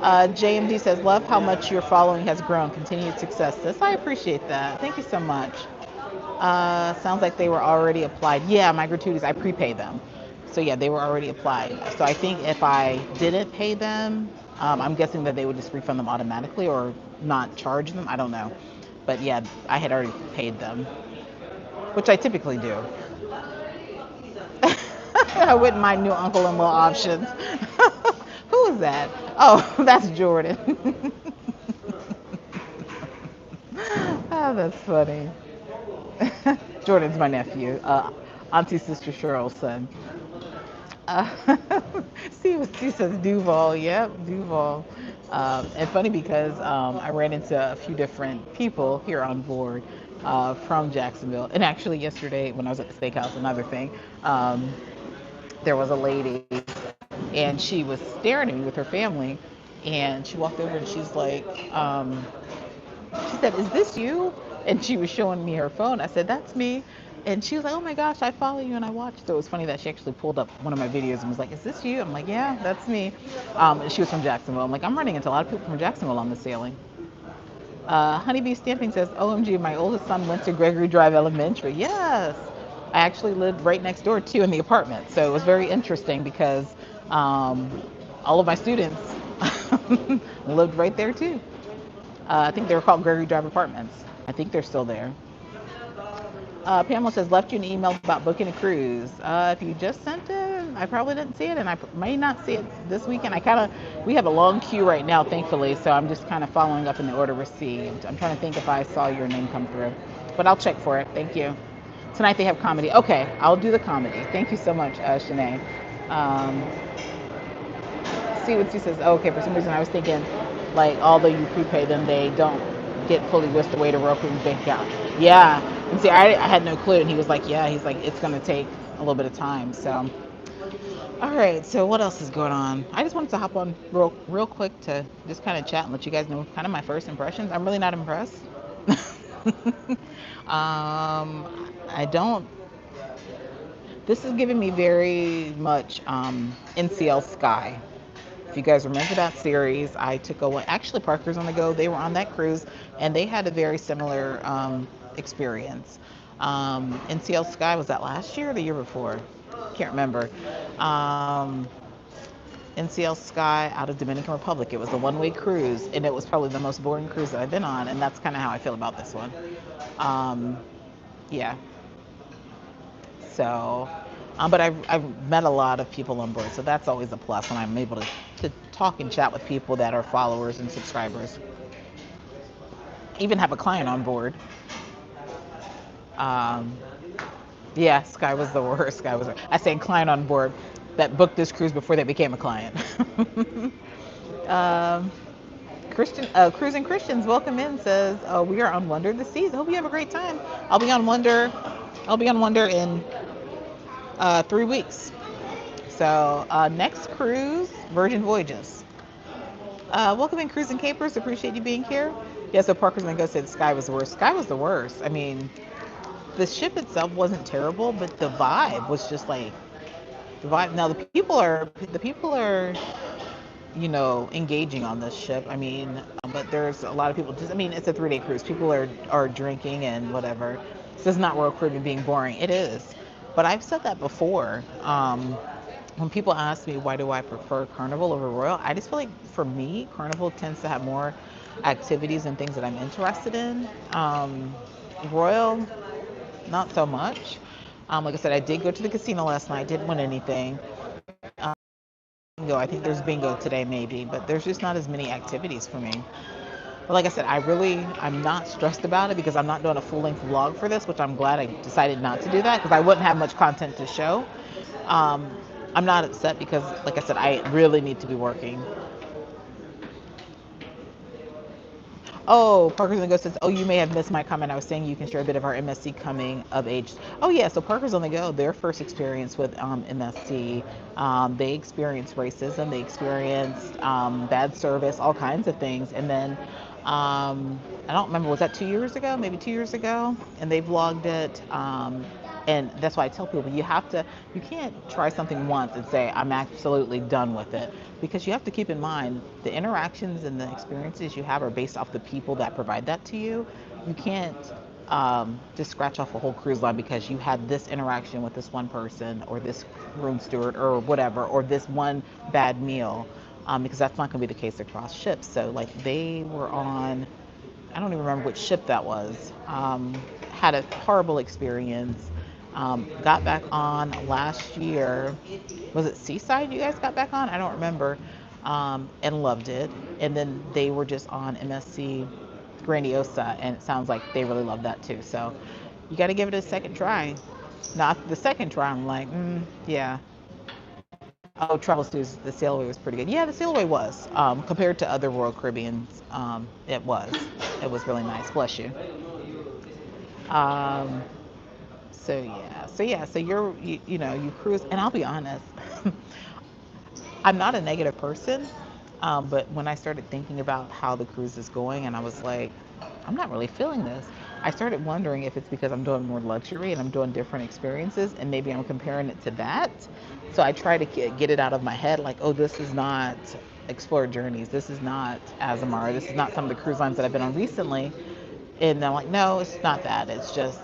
JMD says, love how much your following has grown. Continued success. Sis, I appreciate that. Thank you so much. Sounds like they were already applied. Yeah, my gratuities, I prepay them. So yeah, they were already applied. So I think if I didn't pay them, I'm guessing that they would just refund them automatically or not charge them. I don't know. But yeah, I had already paid them, which I typically do. I wouldn't mind new uncle-in-law options. Who is that? Oh, that's Jordan. Oh, that's funny. Jordan's my nephew, Auntie Sister Cheryl's son. Uh, she says Duval. Yep, Duval. And funny because I ran into a few different people here on board from Jacksonville. And actually, yesterday when I was at the steakhouse, another thing, there was a lady and she was staring at me with her family. And she walked over and she's like, she said, is this you? And she was showing me her phone. I said, that's me. And she was like, oh my gosh, I follow you and I watched. So it was funny that she actually pulled up one of my videos and was like, is this you? I'm like, yeah, that's me. And she was from Jacksonville. I'm like, I'm running into a lot of people from Jacksonville on the sailing. Honeybee Stamping says, OMG, my oldest son went to Gregory Drive Elementary. Yes. I actually lived right next door too in the apartment. So it was very interesting because all of my students lived right there too. I think they were called Gregory Drive Apartments. I think they're still there. Pamela says, left you an email about booking a cruise. If you just sent it, I probably didn't see it, and I may not see it this weekend. We have a long queue right now, thankfully, so I'm just kind of following up in the order received. I'm trying to think if I saw your name come through, but I'll check for it. Thank you. Tonight they have comedy. Okay, I'll do the comedy. Thank you so much, Shanae. Um, see what she says. Oh, okay, for some reason I was thinking, like, although you prepay them, they don't get fully whisked away to Roku bank account. Yeah, and see, I had no clue, and he was like, yeah, he's like, it's gonna take a little bit of time. So, all right. So what else is going on? I just wanted to hop on real quick to just kind of chat and let you guys know kind of my first impressions. I'm really not impressed. I don't. This is giving me very much NCL Sky. If you guys remember that series, I took a one. Actually, Parker's on the Go. They were on that cruise, and they had a very similar experience. NCL Sky, was that last year or the year before? Can't remember. Um, NCL Sky out of Dominican Republic. It was a one-way cruise, and it was probably the most boring cruise that I've been on, and that's kind of how I feel about this one. Um, yeah. So, but I've met a lot of people on board, so that's always a plus when I'm able to talk and chat with people that are followers and subscribers. Even have a client on board. Um, yeah, Sky was the worst. Sky was. I say client on board that booked this cruise before they became a client. um, Cruising Christians, welcome in. Says we are on Wonder of the Seas. Hope you have a great time. I'll be on Wonder. I'll be on Wonder in 3 weeks. So next cruise, Virgin Voyages. Welcome in, Cruising Capers. Appreciate you being here. Yeah, so Parker's gonna go say the Sky was the worst. Sky was the worst. I mean, the ship itself wasn't terrible, but the vibe was just like the vibe. Now the people are engaging on this ship. I mean, but there's a lot of people. Just I mean, it's a 3-day cruise. People are drinking and whatever. This is not Royal Caribbean being boring. It is, but I've said that before. When people ask me why do I prefer Carnival over Royal, I just feel like for me, Carnival tends to have more activities and things that I'm interested in. Royal, not so much. Like I said, I did go to the casino last night. Didn't win anything. Bingo. I think there's bingo today, maybe, but there's just not as many activities for me. But like I said, I'm not stressed about it because I'm not doing a full-length vlog for this, which I'm glad I decided not to do that because I wouldn't have much content to show. Um, I'm not upset because, like I said, I really need to be working. Oh, Parker's on the Go says, oh, you may have missed my comment. I was saying you can share a bit of our MSC coming of age. Oh, yeah. So Parker's on the Go, their first experience with MSC, they experienced racism, they experienced bad service, all kinds of things. And then I don't remember, was that 2 years ago? Maybe 2 years ago? And they vlogged it. And that's why I tell people you can't try something once and say, I'm absolutely done with it. Because you have to keep in mind the interactions and the experiences you have are based off the people that provide that to you. You can't just scratch off a whole cruise line because you had this interaction with this one person or this room steward or whatever, or this one bad meal. Because that's not going to be the case across ships. So, like, they were on, I don't even remember which ship that was, had a horrible experience. Got back on last year. Was it Seaside you guys got back on? I don't remember. And loved it. And then they were just on MSC Grandiosa, and it sounds like they really loved that too. So you got to give it a second try. Not the second try, I'm like, yeah. Oh, Travel Studios, the Sailaway was pretty good. Yeah, the Sailaway was. Compared to other Royal Caribbeans, it was. It was really nice. Bless you. Um, so you cruise, and I'll be honest, I'm not a negative person, but when I started thinking about how the cruise is going, and I was like, I'm not really feeling this. I started wondering if it's because I'm doing more luxury and I'm doing different experiences, and maybe I'm comparing it to that. So I try to get it out of my head, like, oh, this is not Explore Journeys, this is not Azamara, this is not some of the cruise lines that I've been on recently. And I'm like, no, it's not that. It's just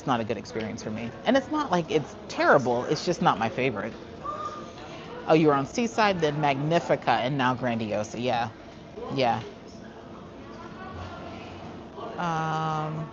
not a good experience for me. And it's not like it's terrible. It's just not my favorite. Oh, you were on Seaside, then Magnifica, and now Grandiosa. Yeah, yeah. Um,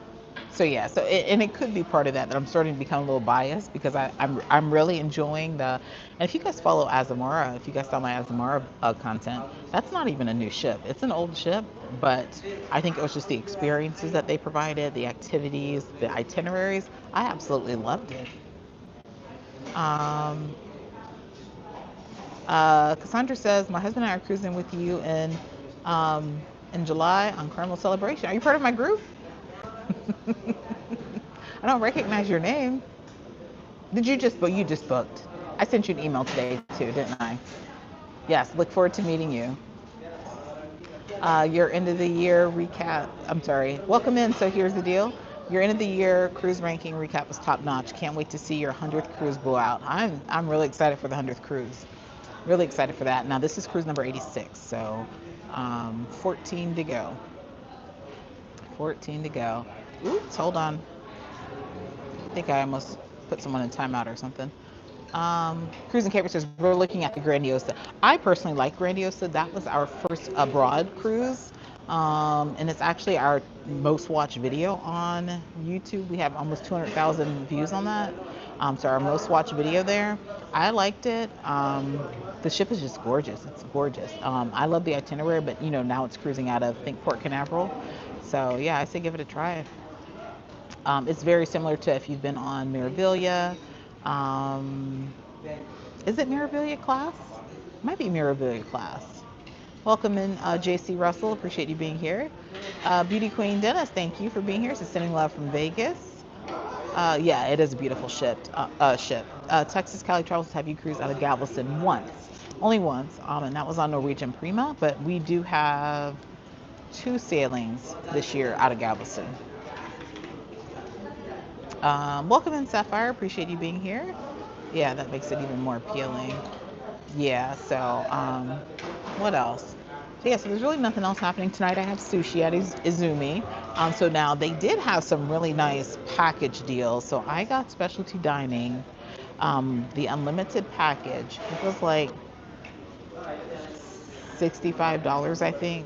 So yeah, and it could be part of that I'm starting to become a little biased because I'm really enjoying the. And if you guys follow Azamara, if you guys saw my Azamara content, that's not even a new ship. It's an old ship, but I think it was just the experiences that they provided, the activities, the itineraries. I absolutely loved it. Um, Cassandra says my husband and I are cruising with you um, in July on Carnival Celebration. Are you part of my group? I don't recognize your name. Did you just book? You just booked. I sent you an email today too, didn't I? Yes. Look forward to meeting you. Your end of the year recap. I'm sorry. Welcome in. So here's the deal. Your end of the year cruise ranking recap was top notch. Can't wait to see your 100th cruise blowout. I'm really excited for the 100th cruise. Really excited for that. Now this is cruise number 86. So 14 to go. 14 to go. Oops. Hold on. I think I almost put someone in timeout or something. Cruising Caper says we're looking at the Grandiosa. I personally like Grandiosa. That was our first abroad cruise, and it's actually our most watched video on YouTube. We have almost 200,000 views on that. So our most watched video there. I liked it. The ship is just gorgeous. It's gorgeous. I love the itinerary, but now it's cruising out of I think Port Canaveral. So yeah, I say give it a try. It's very similar to if you've been on Mirabilia. Um, is it Mirabilia class? Might be Mirabilia class. Welcome in, JC Russell. Appreciate you being here. Beauty Queen Dennis, thank you for being here. So sending love from Vegas. Yeah, it is a beautiful ship. Texas Cali Travels have you cruise out of Galveston once, only once, and that was on Norwegian Prima. But we do have 2 sailings this year out of Galveston. Welcome in, Sapphire. Appreciate you being here. Yeah, that makes it even more appealing. Yeah, so what else? So yeah, so there's really nothing else happening tonight. I have sushi at Izumi. So now they did have some really nice package deals. So I got specialty dining, the unlimited package. It was like $65, I think,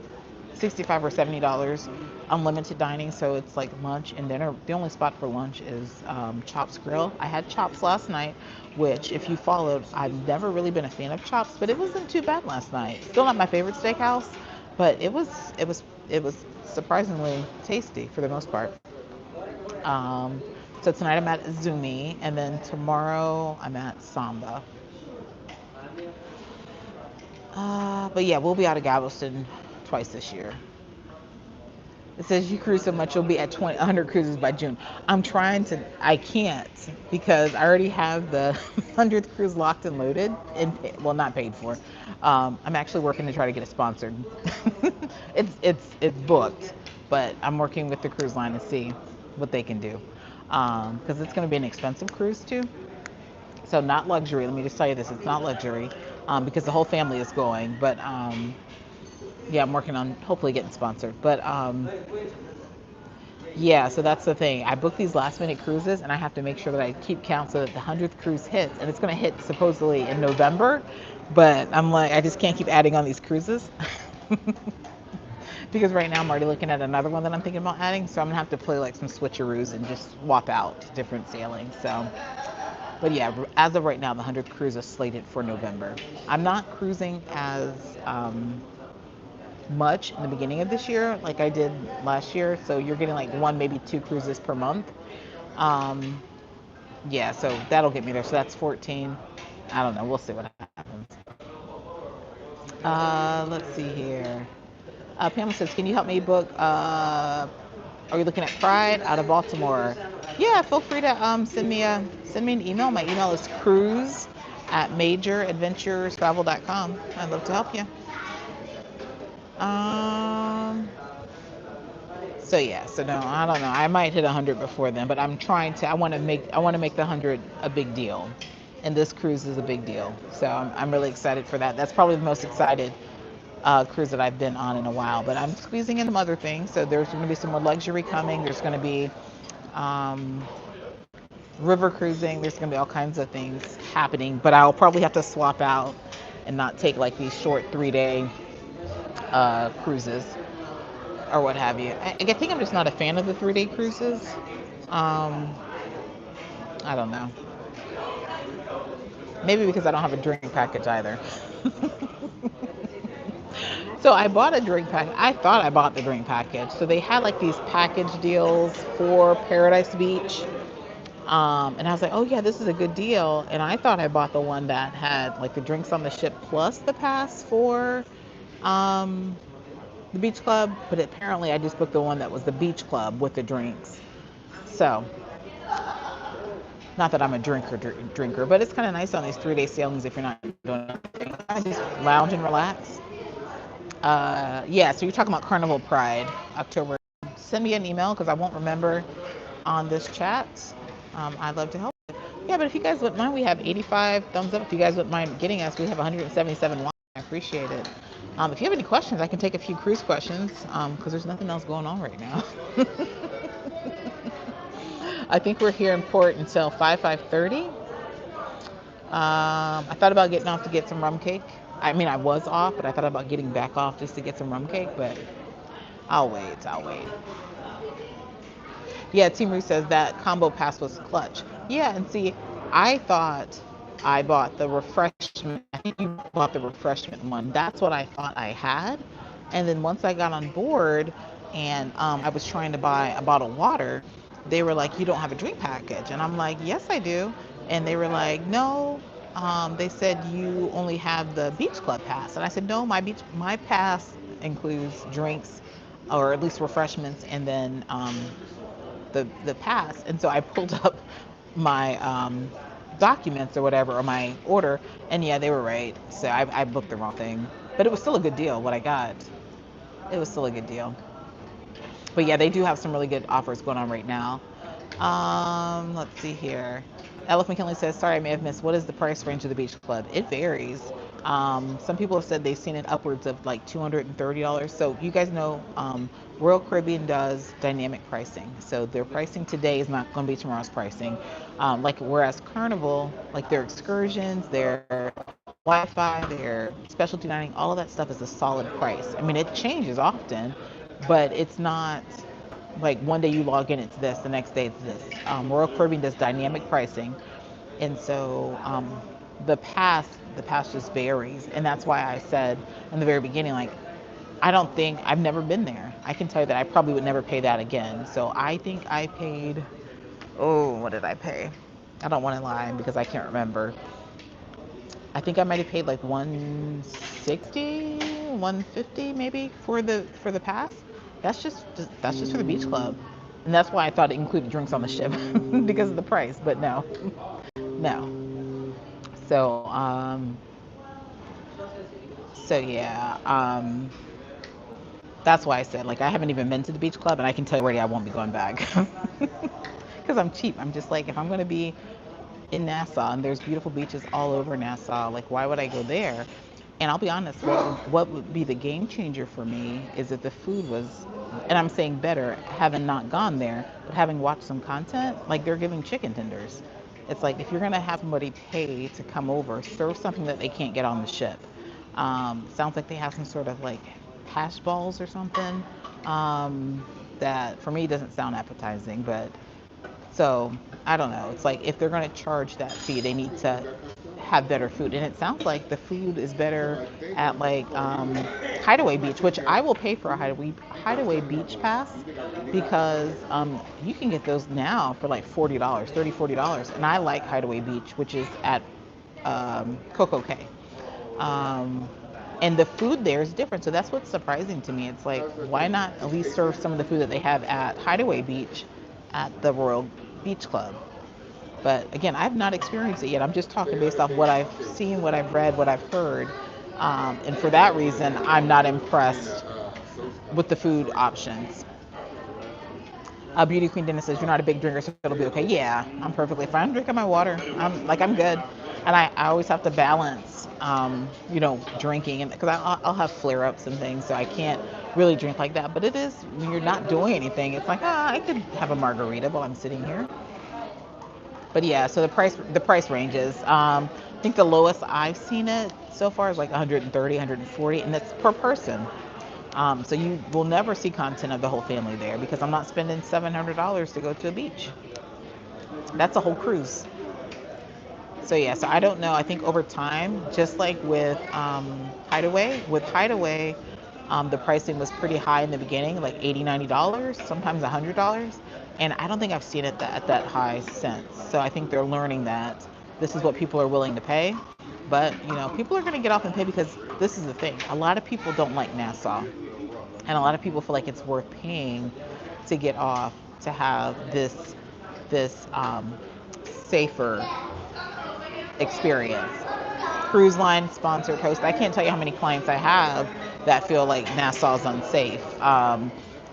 65 or $70, unlimited dining. So it's like lunch and dinner. The only spot for lunch is Chops Grill. I had Chops last night, which if you followed, I've never really been a fan of Chops, but it wasn't too bad last night. Still not my favorite steakhouse, but it was surprisingly tasty for the most part. Um, so tonight I'm at Izumi, and then tomorrow I'm at Samba. But yeah, we'll be out of Galveston twice this year. It says you cruise so much you'll be at 100 cruises by June. I can't because I already have the 100th cruise locked and loaded and well, not paid for. I'm actually working to try to get it sponsored. It's booked, but I'm working with the cruise line to see what they can do because it's going to be an expensive cruise too. So not luxury. Let me just tell you this: it's not luxury because the whole family is going. But yeah, I'm working on hopefully getting sponsored. But yeah, so that's the thing. I book these last minute cruises, and I have to make sure that I keep count so that the 100th cruise hits, and it's going to hit supposedly in November. But I'm like, I just can't keep adding on these cruises. Because right now I'm already looking at another one that I'm thinking about adding, so I'm gonna have to play like some switcheroos and just swap out different sailings. So but yeah, as of right now, the 100th cruise is slated for November. I'm not cruising as much in the beginning of this year like I did last year. So you're getting like 1, maybe 2 cruises per month. Um, yeah, so that'll get me there. So that's 14. I don't know. We'll see what happens. Let's see here. Pamela says, can you help me book? Are you looking at Pride out of Baltimore? Yeah, feel free to send me an email. My email is cruise@majoradventurestravel.com. I'd love to help you. Um, so yeah, so no, I don't know. I might hit 100 before then, but I want to make the 100 a big deal, and this cruise is a big deal. So I'm really excited for that. That's probably the most excited cruise that I've been on in a while. But I'm squeezing in some other things. So there's going to be some more luxury coming. There's going to be um, river cruising. There's going to be all kinds of things happening. But I'll probably have to swap out and not take like these short 3-day cruises. or what have you. I think I'm just not a fan of the 3-day cruises. Um, I don't know. Maybe because I don't have a drink package either. So I bought a drink pack. I thought I bought the drink package. So they had like these package deals for Paradise Beach. And I was like, oh yeah, this is a good deal. And I thought I bought the one that had like the drinks on the ship plus the pass for um, the beach club. But apparently I just booked the one that was the beach club with the drinks. So not that I'm a drinker, but it's kind of nice on these 3-day sailings if you're not doing anything. I just lounge and relax. Yeah, so you're talking about Carnival Pride, October. Send me an email because I won't remember on this chat. I'd love to help. Yeah, but if you guys wouldn't mind, we have 85 thumbs up. If you guys wouldn't mind getting us, we have 177 likes. I appreciate it. If you have any questions, I can take a few cruise questions because there's nothing else going on right now. I think we're here in port until 5:30. I thought about getting off to get some rum cake. I mean, I was off, but I thought about getting back off just to get some rum cake, but I'll wait. I'll wait. Yeah, Team Marie says that combo pass was clutch. Yeah, and see, I thought I bought the refreshment. I think you bought the refreshment one. That's what I thought I had. And then once I got on board and I was trying to buy a bottle of water, they were like, you don't have a drink package. And I'm like, yes, I do. And they were like, no. They said you only have the beach club pass. And I said, no, my pass includes drinks or at least refreshments and then the pass. And so I pulled up my documents or whatever, or my order, and yeah, they were right. So I booked the wrong thing, but it was still a good deal. What I got, it was still a good deal. But yeah, they do have some really good offers going on right now. Let's see here. Elif McKinley says, sorry, I may have missed. What is the price range of the beach club? It varies. Some people have said they've seen it upwards of like $230. So you guys know Royal Caribbean does dynamic pricing. So their pricing today is not going to be tomorrow's pricing. Like whereas Carnival, like their excursions, their Wi-Fi, their specialty dining, all of that stuff is a solid price. I mean, it changes often, but it's not like one day you log in, it's this, the next day it's this. Royal Caribbean does dynamic pricing, and so the pass just varies, and that's why I said in the very beginning, like, I've never been there. I can tell you that I probably would never pay that again. So I think I paid, oh, what did I pay? I don't want to lie because I can't remember. I think I might have paid like 160, 150 maybe for the pass. That's just for the beach club, and that's why I thought it included drinks on the ship because of the price. But no, no. So yeah, that's why I said like I haven't even been to the beach club, and I can tell you already I won't be going back because I'm cheap. I'm just like if I'm going to be in Nassau and there's beautiful beaches all over Nassau, like why would I go there? And I'll be honest, what would be the game changer for me is if the food was, and I'm saying better, having not gone there, but having watched some content, like they're giving chicken tenders. It's like if you're gonna have somebody pay to come over, serve something that they can't get on the ship. Sounds like they have some sort of like hash balls or something. That for me doesn't sound appetizing, but so I don't know. It's like if they're going to charge that fee, they need to have better food. And it sounds like the food is better at like Hideaway Beach, which I will pay for a Hideaway Beach pass because you can get those now for like $40, $30, $40. And I like Hideaway Beach, which is at Coco Cay. And the food there is different. So that's what's surprising to me. It's like, why not at least serve some of the food that they have at Hideaway Beach at the Royal Beach Club? But again, I've not experienced it yet. I'm just talking based off what I've seen, what I've read, what I've heard. And for that reason, I'm not impressed with the food options. Beauty Queen Dennis says, you're not a big drinker, so it'll be okay. Yeah, I'm perfectly fine. I'm drinking my water. I'm good. And I always have to balance, drinking. And because I'll have flare-ups and things, so I can't really drink like that. But it is, when you're not doing anything, it's like, I could have a margarita while I'm sitting here. But yeah, so the price ranges. I think the lowest I've seen it so far is like 130, 140, and that's per person. So you will never see content of the whole family there because I'm not spending $700 to go to a beach. That's a whole cruise. So yeah, so I don't know. I think over time, just like with Hideaway, the pricing was pretty high in the beginning, like $80, $90, sometimes $100. And I don't think I've seen it at that high since. So I think they're learning that this is what people are willing to pay. But, people are going to get off and pay because this is the thing. A lot of people don't like Nassau. And a lot of people feel like it's worth paying to get off to have this safer experience. Cruise line sponsored host. I can't tell you how many clients I have that feel like Nassau's unsafe.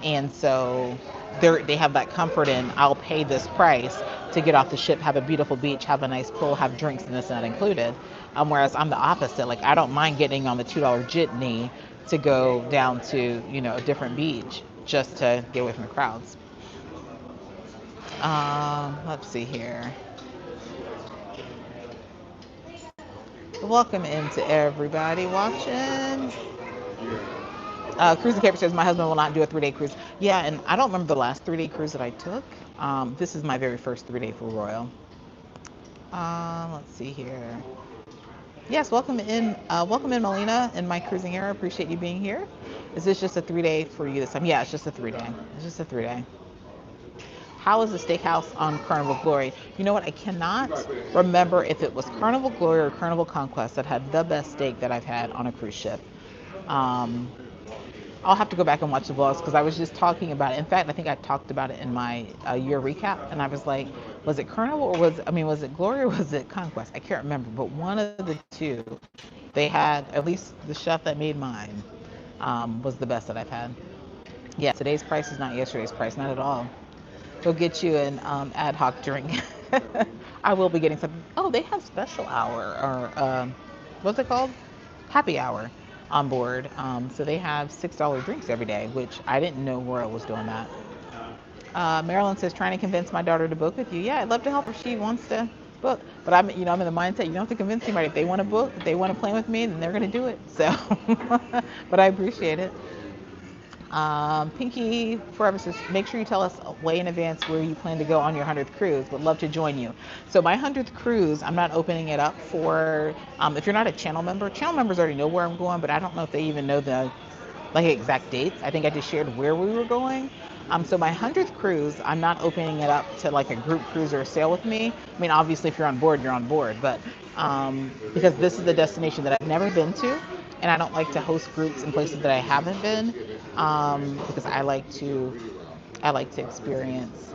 And so they have that comfort in, I'll pay this price to get off the ship, have a beautiful beach, have a nice pool, have drinks, and this and that included. Whereas I'm the opposite. Like, I don't mind getting on the $2 jitney to go down to, a different beach just to get away from the crowds. Let's see here. Welcome into everybody watching. Cruising Caper says my husband will not do a 3-day cruise. Yeah, and I don't remember the last 3-day cruise that I took. This is my very first 3-day for Royal. Let's see here. Yes, welcome in, Melina, in my cruising era. Appreciate you being here. Is this just a 3-day for you this time? Yeah, it's just a 3-day. It's just a 3-day. How is the steakhouse on Carnival Glory? You know what? I cannot remember if it was Carnival Glory or Carnival Conquest that had the best steak that I've had on a cruise ship. I'll have to go back and watch the vlogs because I was just talking about it. In fact, I think I talked about it in my year recap, and I was like, was it Carnival or was it Glory or was it Conquest? I can't remember, but one of the two, they had, at least the chef that made mine, was the best that I've had. Yeah, today's price is not yesterday's price, not at all. Go get you an ad hoc drink. I will be getting something. Oh, they have special hour, or what's it called? Happy hour on board. So they have $6 drinks every day, which I didn't know Royal was doing that. Marilyn says, trying to convince my daughter to book with you. Yeah, I'd love to help her. She wants to book. But I'm in the mindset, you don't have to convince anybody. If they want to book, if they want to plan with me, then they're going to do it. So, but I appreciate it. Pinky Forever says, make sure you tell us way in advance where you plan to go on your 100th cruise. Would love to join you. So my 100th cruise, I'm not opening it up for, if you're not a channel members already know where I'm going, but I don't know if they even know the exact dates. I think I just shared where we were going. So my 100th cruise, I'm not opening it up to like a group cruise or a sail with me. I mean, obviously if you're on board, you're on board, but because this is the destination that I've never been to, and I don't like to host groups in places that I haven't been, because I like to experience,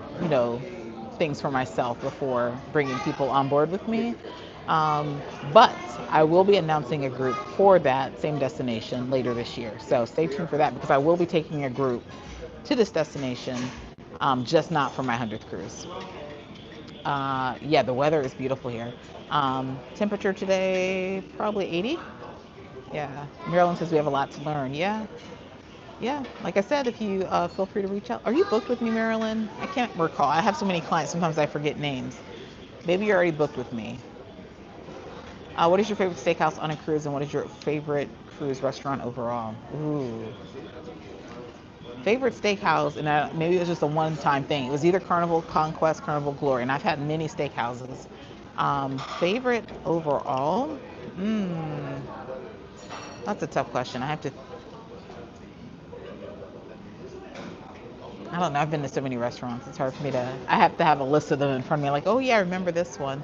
things for myself before bringing people on board with me. But I will be announcing a group for that same destination later this year. So stay tuned for that because I will be taking a group to this destination, just not for my 100th cruise. Yeah, the weather is beautiful here. Temperature today, probably 80. Yeah, Marilyn says we have a lot to learn. Yeah, like I said, if you feel free to reach out. Are you booked with me, Marilyn? I can't recall. I have so many clients, sometimes I forget names. Maybe you're already booked with me. What is your favorite steakhouse on a cruise, and what is your favorite cruise restaurant overall? Ooh. Favorite steakhouse, and maybe it was just a one-time thing. It was either Carnival Conquest, Carnival Glory, and I've had many steakhouses. Favorite overall? That's a tough question. I don't know. I've been to so many restaurants. It's hard for me to. I have to have a list of them in front of me. Like, oh yeah, I remember this one.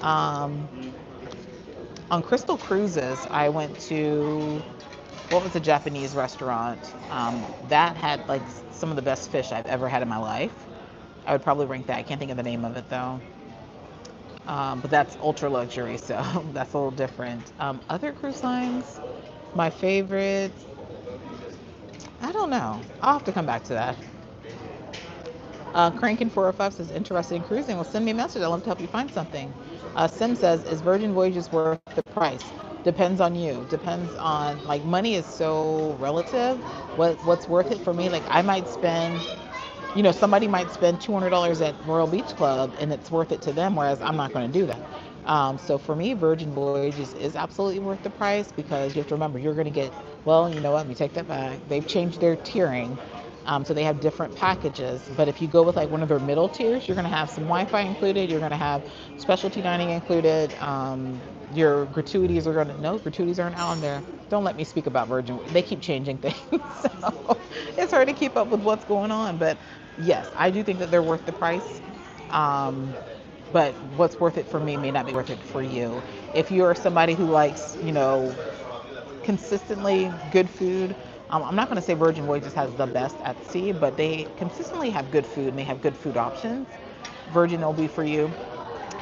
On Crystal Cruises, I went to, what was a Japanese restaurant that had like some of the best fish I've ever had in my life. I would probably rank that. I can't think of the name of it though. But that's ultra luxury, so that's a little different. Other cruise lines, my favorite, I don't know. I'll have to come back to that. Crankin405 says, interested in cruising? Well, send me a message. I'd love to help you find something. Sim says, is Virgin Voyages worth the price? Depends on you. Depends on, like, money is so relative. What's worth it for me? Like, I might spend, somebody might spend $200 at Royal Beach Club and it's worth it to them, whereas I'm not going to do that. So for me, Virgin Voyages is absolutely worth the price because you have to remember you're going to get, well, you know what, let me take that back. They've changed their tiering. So they have different packages. But if you go with like one of their middle tiers, you're going to have some Wi-Fi included. You're going to have specialty dining included. Your gratuities are going to, no, gratuities aren't on there. Don't let me speak about Virgin. They keep changing things. So it's hard to keep up with what's going on. But yes, I do think that they're worth the price. Um, but what's worth it for me may not be worth it for you. If you're somebody who likes, consistently good food, I'm not going to say Virgin Voyages has the best at sea, but they consistently have good food and they have good food options. Virgin will be for you.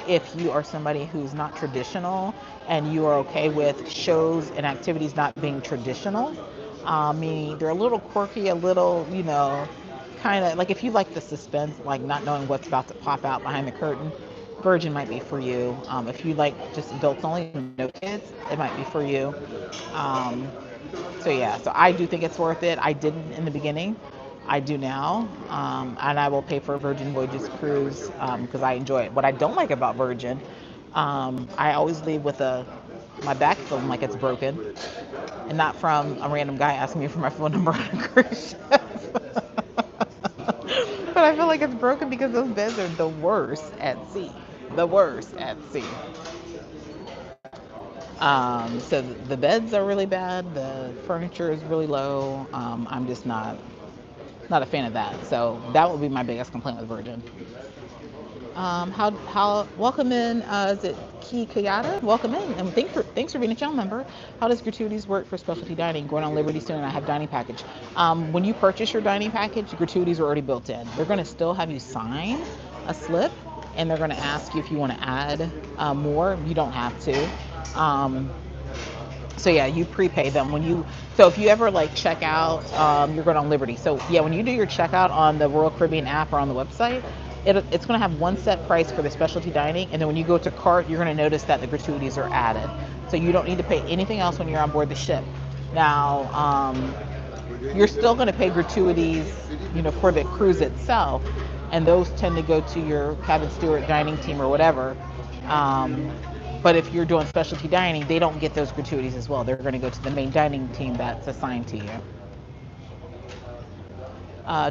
If you are somebody who's not traditional and you are okay with shows and activities not being traditional, meaning they're a little quirky, a little, kind of like if you like the suspense, like not knowing what's about to pop out behind the curtain, Virgin might be for you. If you like just adults only, no kids, it might be for you. Um, so yeah, so I do think it's worth it. I didn't in the beginning. I do now, and I will pay for a Virgin Voyages cruise because I enjoy it. What I don't like about Virgin, I always leave with my back feeling like it's broken, and not from a random guy asking me for my phone number on a cruise ship. But I feel like it's broken because those beds are the worst at sea. The worst at sea. So the beds are really bad. The furniture is really low. I'm just not a fan of that. So that would be my biggest complaint with Virgin. How welcome in? Is it Key Kayada? Welcome in, and thanks for being a channel member. How does gratuities work for specialty dining? Going on Liberty soon, and I have dining package. When you purchase your dining package, gratuities are already built in. They're going to still have you sign a slip, and they're going to ask you if you want to add more. You don't have to. So yeah, you prepay them so if you ever like check out, you're going on Liberty. So yeah, when you do your checkout on the Royal Caribbean app or on the website, it's going to have one set price for the specialty dining, and then when you go to cart, you're going to notice that the gratuities are added. So you don't need to pay anything else when you're on board the ship. Now, you're still going to pay gratuities, for the cruise itself, and those tend to go to your cabin steward, dining team, or whatever. But if you're doing specialty dining, they don't get those gratuities as well. They're going to go to the main dining team that's assigned to you.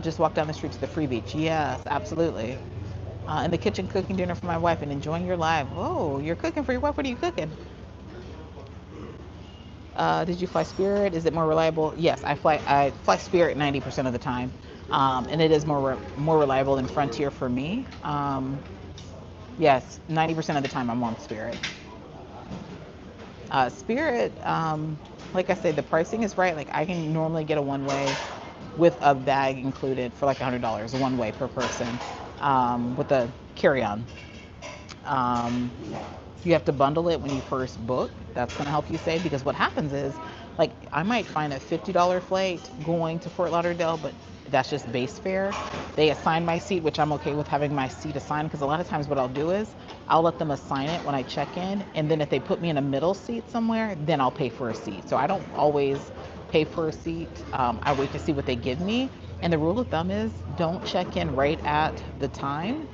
Just walk down the street to the free beach. Yes, absolutely. In the kitchen cooking dinner for my wife and enjoying your life. Oh, you're cooking for your wife. What are you cooking? Did you fly Spirit? Is it more reliable? Yes, I fly Spirit 90% of the time, and it is more reliable than Frontier for me. Yes, 90% of the time I'm on Spirit. Spirit, like I said, the pricing is right. Like I can normally get a one-way with a bag included for like $100, a one-way per person, with a carry-on. You have to bundle it when you first book. That's going to help you save, because what happens is, like, I might find a $50 flight going to Fort Lauderdale, but that's just base fare. They assign my seat, which I'm okay with having my seat assigned, because a lot of times what I'll do is I'll let them assign it when I check in, and then if they put me in a middle seat somewhere, then I'll pay for a seat. So I don't always pay for a seat. I wait to see what they give me. And the rule of thumb is don't check in right at the time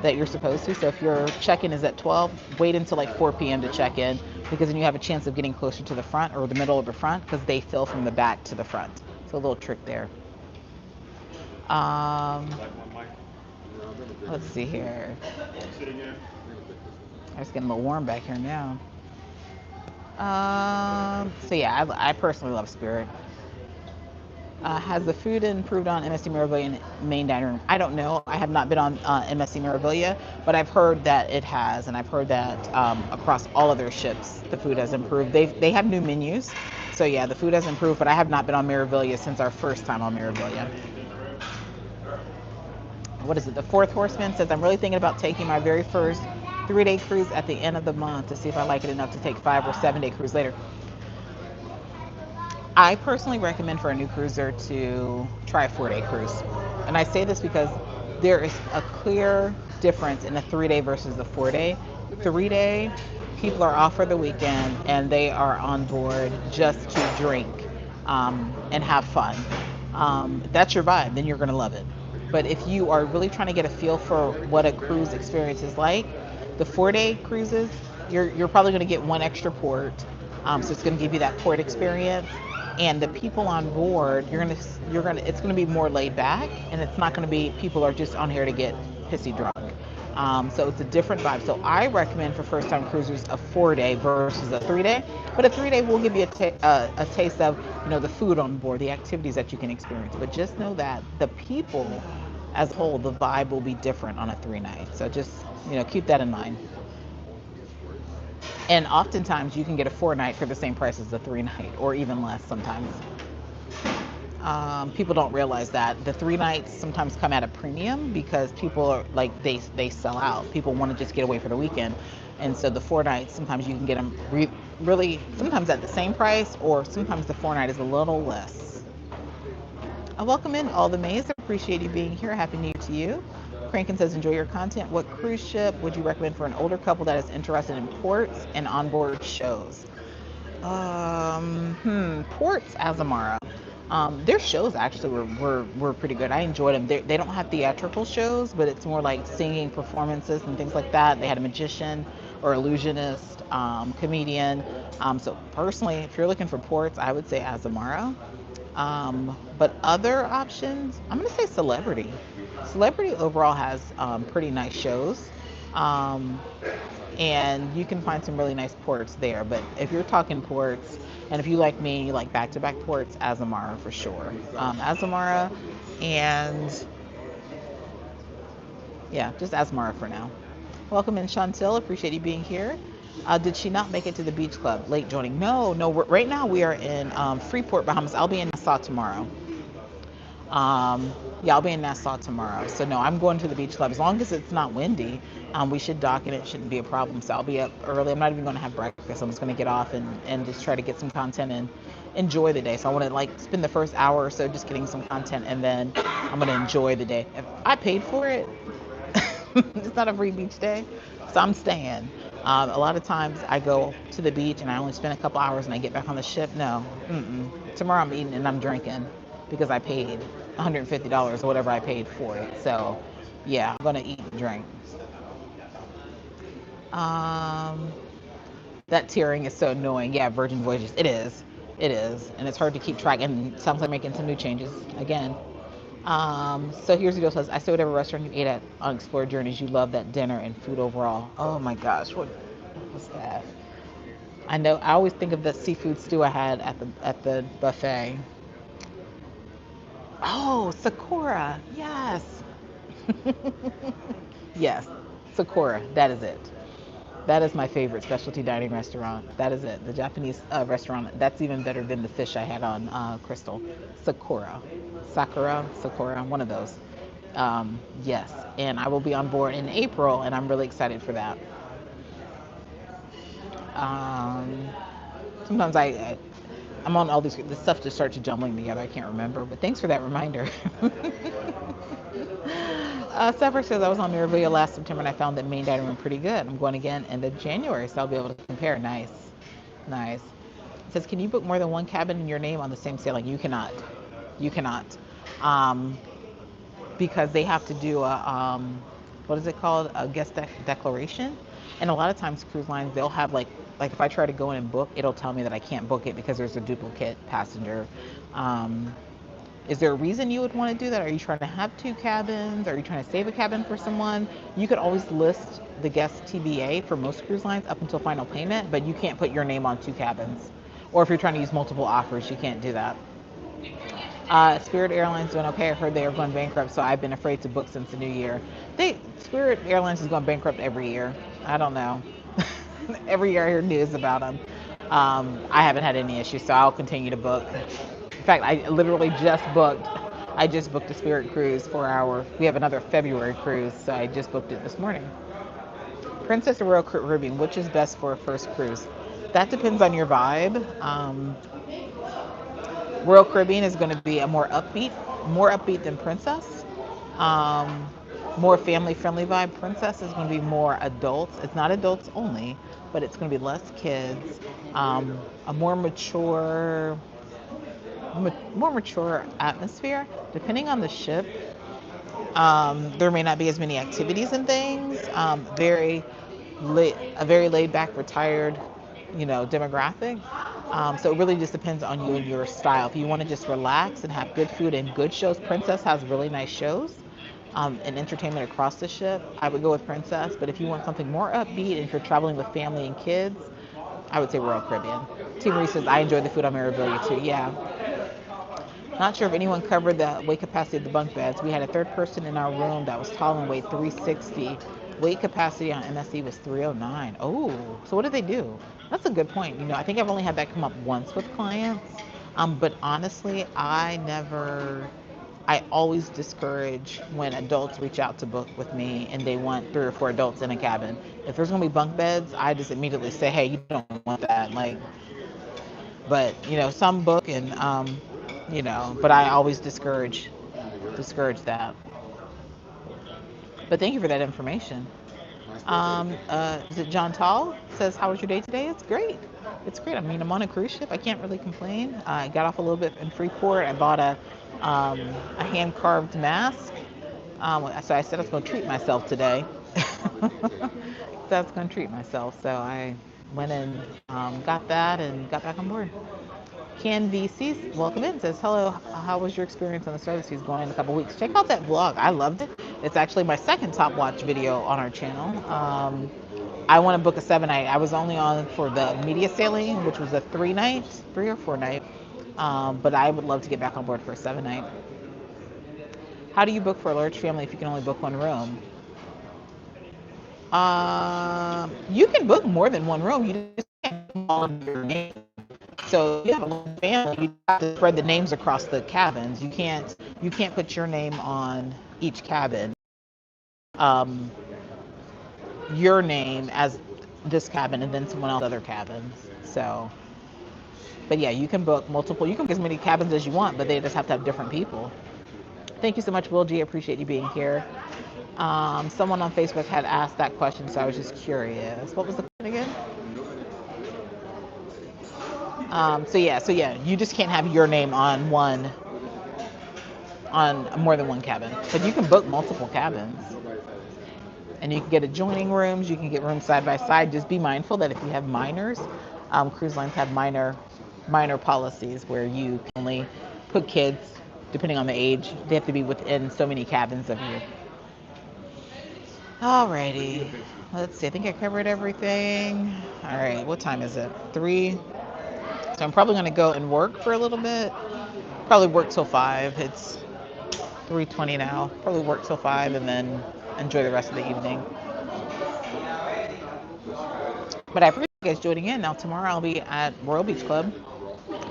that you're supposed to. So if your check-in is at 12, wait until like 4 p.m. to check in, because then you have a chance of getting closer to the front or the middle of the front, because they fill from the back to the front. So a little trick there. Let's see here. It's getting a little warm back here now. So yeah, I personally love Spirit. Has the food improved on MSC Meraviglia main dining room? I don't know. I have not been on MSC Meraviglia, but I've heard that it has, and I've heard that across all of their ships, the food has improved. They have new menus, so yeah, the food has improved. But I have not been on Meraviglia since our first time on Meraviglia. What is it? The Fourth Horseman says, I'm really thinking about taking my very first 3-day cruise at the end of the month to see if I like it enough to take 5 or 7-day cruise later. I personally recommend for a new cruiser to try a 4-day cruise. And I say this because there is a clear difference in a 3-day versus a 4-day. 3-day, people are off for the weekend and they are on board just to drink and have fun. If that's your vibe, then you're going to love it. But if you are really trying to get a feel for what a cruise experience is like, the 4-day cruises, you're probably going to get one extra port, so it's going to give you that port experience. And the people on board, you're gonna it's going to be more laid back, and it's not going to be people are just on here to get pissy drunk. So it's a different vibe. So I recommend for first time cruisers a 4 day versus a 3 day. But a 3 day will give you a taste of the food on board, the activities that you can experience. But just know that the people as a whole, the vibe will be different on a 3 night. So just keep that in mind. And oftentimes you can get a 4 night for the same price as a 3 night, or even less sometimes. People don't realize that the 3 nights sometimes come at a premium because people are like they sell out. People want to just get away for the weekend, and so the 4 nights sometimes you can get them really sometimes at the same price, or sometimes the 4 night is a little less. I welcome in all the Mays. Appreciate you being here. Happy New Year to you. Crankin says, enjoy your content. What cruise ship would you recommend for an older couple that is interested in ports and onboard shows? Ports, Azamara. Their shows actually were pretty good. I enjoyed them. They don't have theatrical shows, but it's more like singing performances and things like that. They had a magician or illusionist, comedian. So personally, if you're looking for ports, I would say Azamara. But other options, I'm going to say Celebrity. Celebrity overall has pretty nice shows. Um, and you can find some really nice ports there. But if you're talking ports, and if you like me, you like back-to-back ports, Azamara for sure. Azamara, and yeah, just Azamara for now. Welcome in, Chantel. Appreciate you being here. Did she not make it to the beach club? Late joining? No, no. Right now we are in Freeport, Bahamas. I'll be in Nassau tomorrow. Um, yeah, I'll be in Nassau tomorrow. So no, I'm going to the beach club. As long as it's not windy, we should dock and it shouldn't be a problem. So I'll be up early. I'm not even going to have breakfast. I'm just going to get off and just try to get some content and enjoy the day. So I want to like spend the first hour or so just getting some content, and then I'm going to enjoy the day. If I paid for it, it's not a free beach day, so I'm staying. A lot of times I go to the beach and I only spend a couple hours and I get back on the ship. No, tomorrow I'm eating and I'm drinking because I paid $150 or whatever I paid for it. So yeah, I'm gonna eat and drink. Um, that tiering is so annoying. Yeah, Virgin Voyages. It is, and it's hard to keep track. And it sounds like making some new changes again. So here's the deal. Says, I say whatever restaurant you ate at on Explorer Journeys, you love that dinner and food overall. Oh my gosh, what was that? I know. I always think of the seafood stew I had at the buffet. Oh, Sakura. Yes. Yes, Sakura. That is it. That is my favorite specialty dining restaurant. That is it. The Japanese restaurant. That's even better than the fish I had on Crystal. Sakura. Sakura, one of those. Yes, and I will be on board in April, and I'm really excited for that. Um, Sometimes I'm on all this stuff just starts jumbling together. I can't remember, but thanks for that reminder. Sever says, I was on Mirabilia last September and I found that main dining room pretty good. I'm going again in the January, so I'll be able to compare. Nice. Nice. It says, can you book more than one cabin in your name on the same sailing? You cannot. You cannot. Um, because they have to do what is it called? A guest declaration. And a lot of times cruise lines, they'll have like if I try to go in and book, it'll tell me that I can't book it because there's a duplicate passenger. Um, is there a reason you would want to do that? Are you trying to have two cabins? Are you trying to save a cabin for someone? You could always list the guest TBA for most cruise lines up until final payment, but you can't put your name on two cabins. Or if you're trying to use multiple offers, you can't do that. Spirit Airlines doing okay. I heard they are going bankrupt, so I've been afraid to book since the new year. Spirit Airlines is going bankrupt every year. I don't know. Every year I hear news about them. I haven't had any issues, so I'll continue to book. In fact, I literally just booked. I just booked a Spirit cruise for we have another February cruise, so I just booked it this morning. Princess or Royal Caribbean, which is best for a first cruise? That depends on your vibe. Royal Caribbean is going to be a more upbeat than Princess. Um, More family friendly vibe. Princess is going to be more adults. It's not adults only, but it's going to be less kids. A more mature atmosphere. Depending on the ship, there may not be as many activities and things. Very a very laid back, retired, demographic. So it really just depends on you and your style. If you want to just relax and have good food and good shows, Princess has really nice shows and entertainment across the ship. I would go with Princess. But if you want something more upbeat, and if you're traveling with family and kids, I would say Royal Caribbean. T. Marie says, I enjoy the food on Mirabilia too. Yeah. Not sure if anyone covered the weight capacity of the bunk beds. We had a third person in our room that was tall and weighed 360. Weight capacity on MSC was 309. Oh, so what did they do? That's a good point. I think I've only had that come up once with clients. But honestly, I always discourage when adults reach out to book with me and they want 3 or 4 adults in a cabin. If there's gonna be bunk beds, I just immediately say, hey, you don't want that. But some book and but I always discourage that. But thank you for that information. Is it John Tall? Says, how was your day today? It's great. It's great. I mean, I'm on a cruise ship. I can't really complain. I got off a little bit in Freeport. I bought a hand-carved mask. So I said I was going to treat myself today. So I was going to treat myself. So I went and got that and got back on board. Ken VC, welcome in, says, hello, how was your experience on the service fees going in a couple weeks? Check out that vlog. I loved it. It's actually my second top watch video on our channel. I want to book a 7-night. I was only on for the media sailing, which was a 3 or 4 night. But I would love to get back on board for a 7-night. How do you book for a large family if you can only book one room? You can book more than one room. You just can't book all of your name. So if you have a little family, you have to spread the names across the cabins. You can't put your name on each cabin. Your name as this cabin and then someone else other cabins. So, but yeah, you can book multiple. You can book as many cabins as you want, but they just have to have different people. Thank you so much, Will G. I appreciate you being here. Someone on Facebook had asked that question, so I was just curious. What was the question again? So yeah, you just can't have your name on more than one cabin, but you can book multiple cabins, and you can get adjoining rooms. You can get rooms side by side. Just be mindful that if you have minors, cruise lines have minor policies where you can only put kids, depending on the age, they have to be within so many cabins of you. Alrighty, let's see. I think I covered everything. All right, what time is it? 3. So I'm probably going to go and work for a little bit. Probably work till 5. It's 3:20 now. Probably work till 5 and then enjoy the rest of the evening. But I appreciate you guys joining in. Now tomorrow I'll be at Royal Beach Club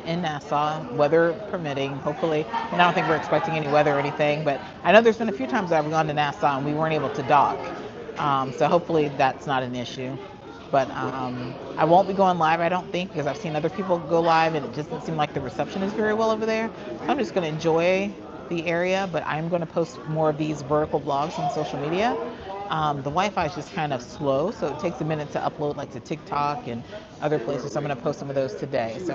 in Nassau, weather permitting, hopefully. And I don't think we're expecting any weather or anything, but I know there's been a few times that I've gone to Nassau and we weren't able to dock. So hopefully that's not an issue. But I won't be going live, I don't think, because I've seen other people go live and it doesn't seem like the reception is very well over there. So I'm just going to enjoy the area, but I'm going to post more of these vertical vlogs on social media. The Wi-Fi is just kind of slow, so it takes a minute to upload, like to TikTok and other places. So I'm going to post some of those today. So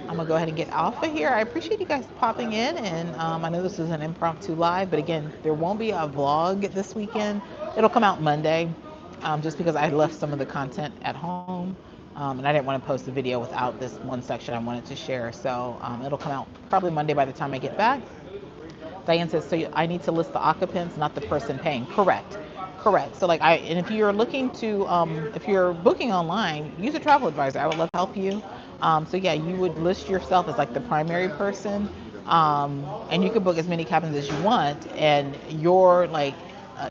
I'm going to go ahead and get off of here. I appreciate you guys popping in, and I know this is an impromptu live, but again, there won't be a vlog this weekend. It'll come out Monday, just because I left some of the content at home, and I didn't want to post the video without this one section I wanted to share. So it'll come out probably Monday by the time I get back. Diane says, so I need to list the occupants, not the person paying. Correct. So and if you're looking to, if you're booking online, use a travel advisor. I would love to help you. So yeah, you would list yourself as like the primary person, and you could book as many cabins as you want, and your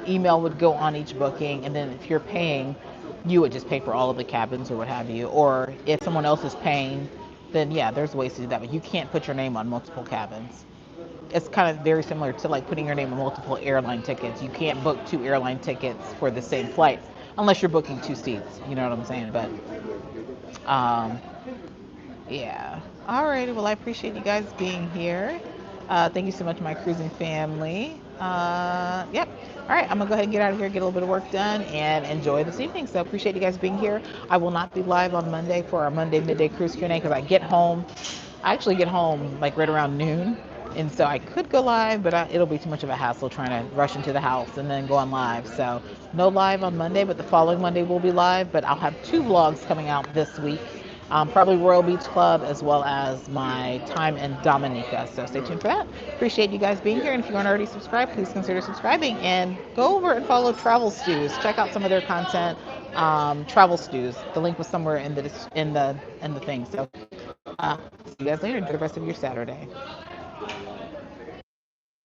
email would go on each booking, and then if you're paying, you would just pay for all of the cabins or what have you. Or if someone else is paying, then yeah, there's ways to do that, but you can't put your name on multiple cabins. It's kind of very similar to like putting your name on multiple airline tickets. You can't book 2 airline tickets for the same flight unless you're booking 2 seats. You know what I'm saying? But yeah. All right. Well, I appreciate you guys being here. Thank you so much, my cruising family. Yep. All right. I'm going to go ahead and get out of here, get a little bit of work done, and enjoy this evening. So I appreciate you guys being here. I will not be live on Monday for our Monday midday cruise Q&A because I actually get home like right around noon. And so I could go live, but it'll be too much of a hassle trying to rush into the house and then go on live. So no live on Monday, but the following Monday will be live. But I'll have 2 vlogs coming out this week. Probably Royal Beach Club as well as my time in Dominica. So stay tuned for that. Appreciate you guys being here. And if you aren't already subscribed, please consider subscribing and go over and follow Travel Stews. Check out some of their content. Travel Stews. The link was somewhere in the thing. So see you guys later. Enjoy the rest of your Saturday.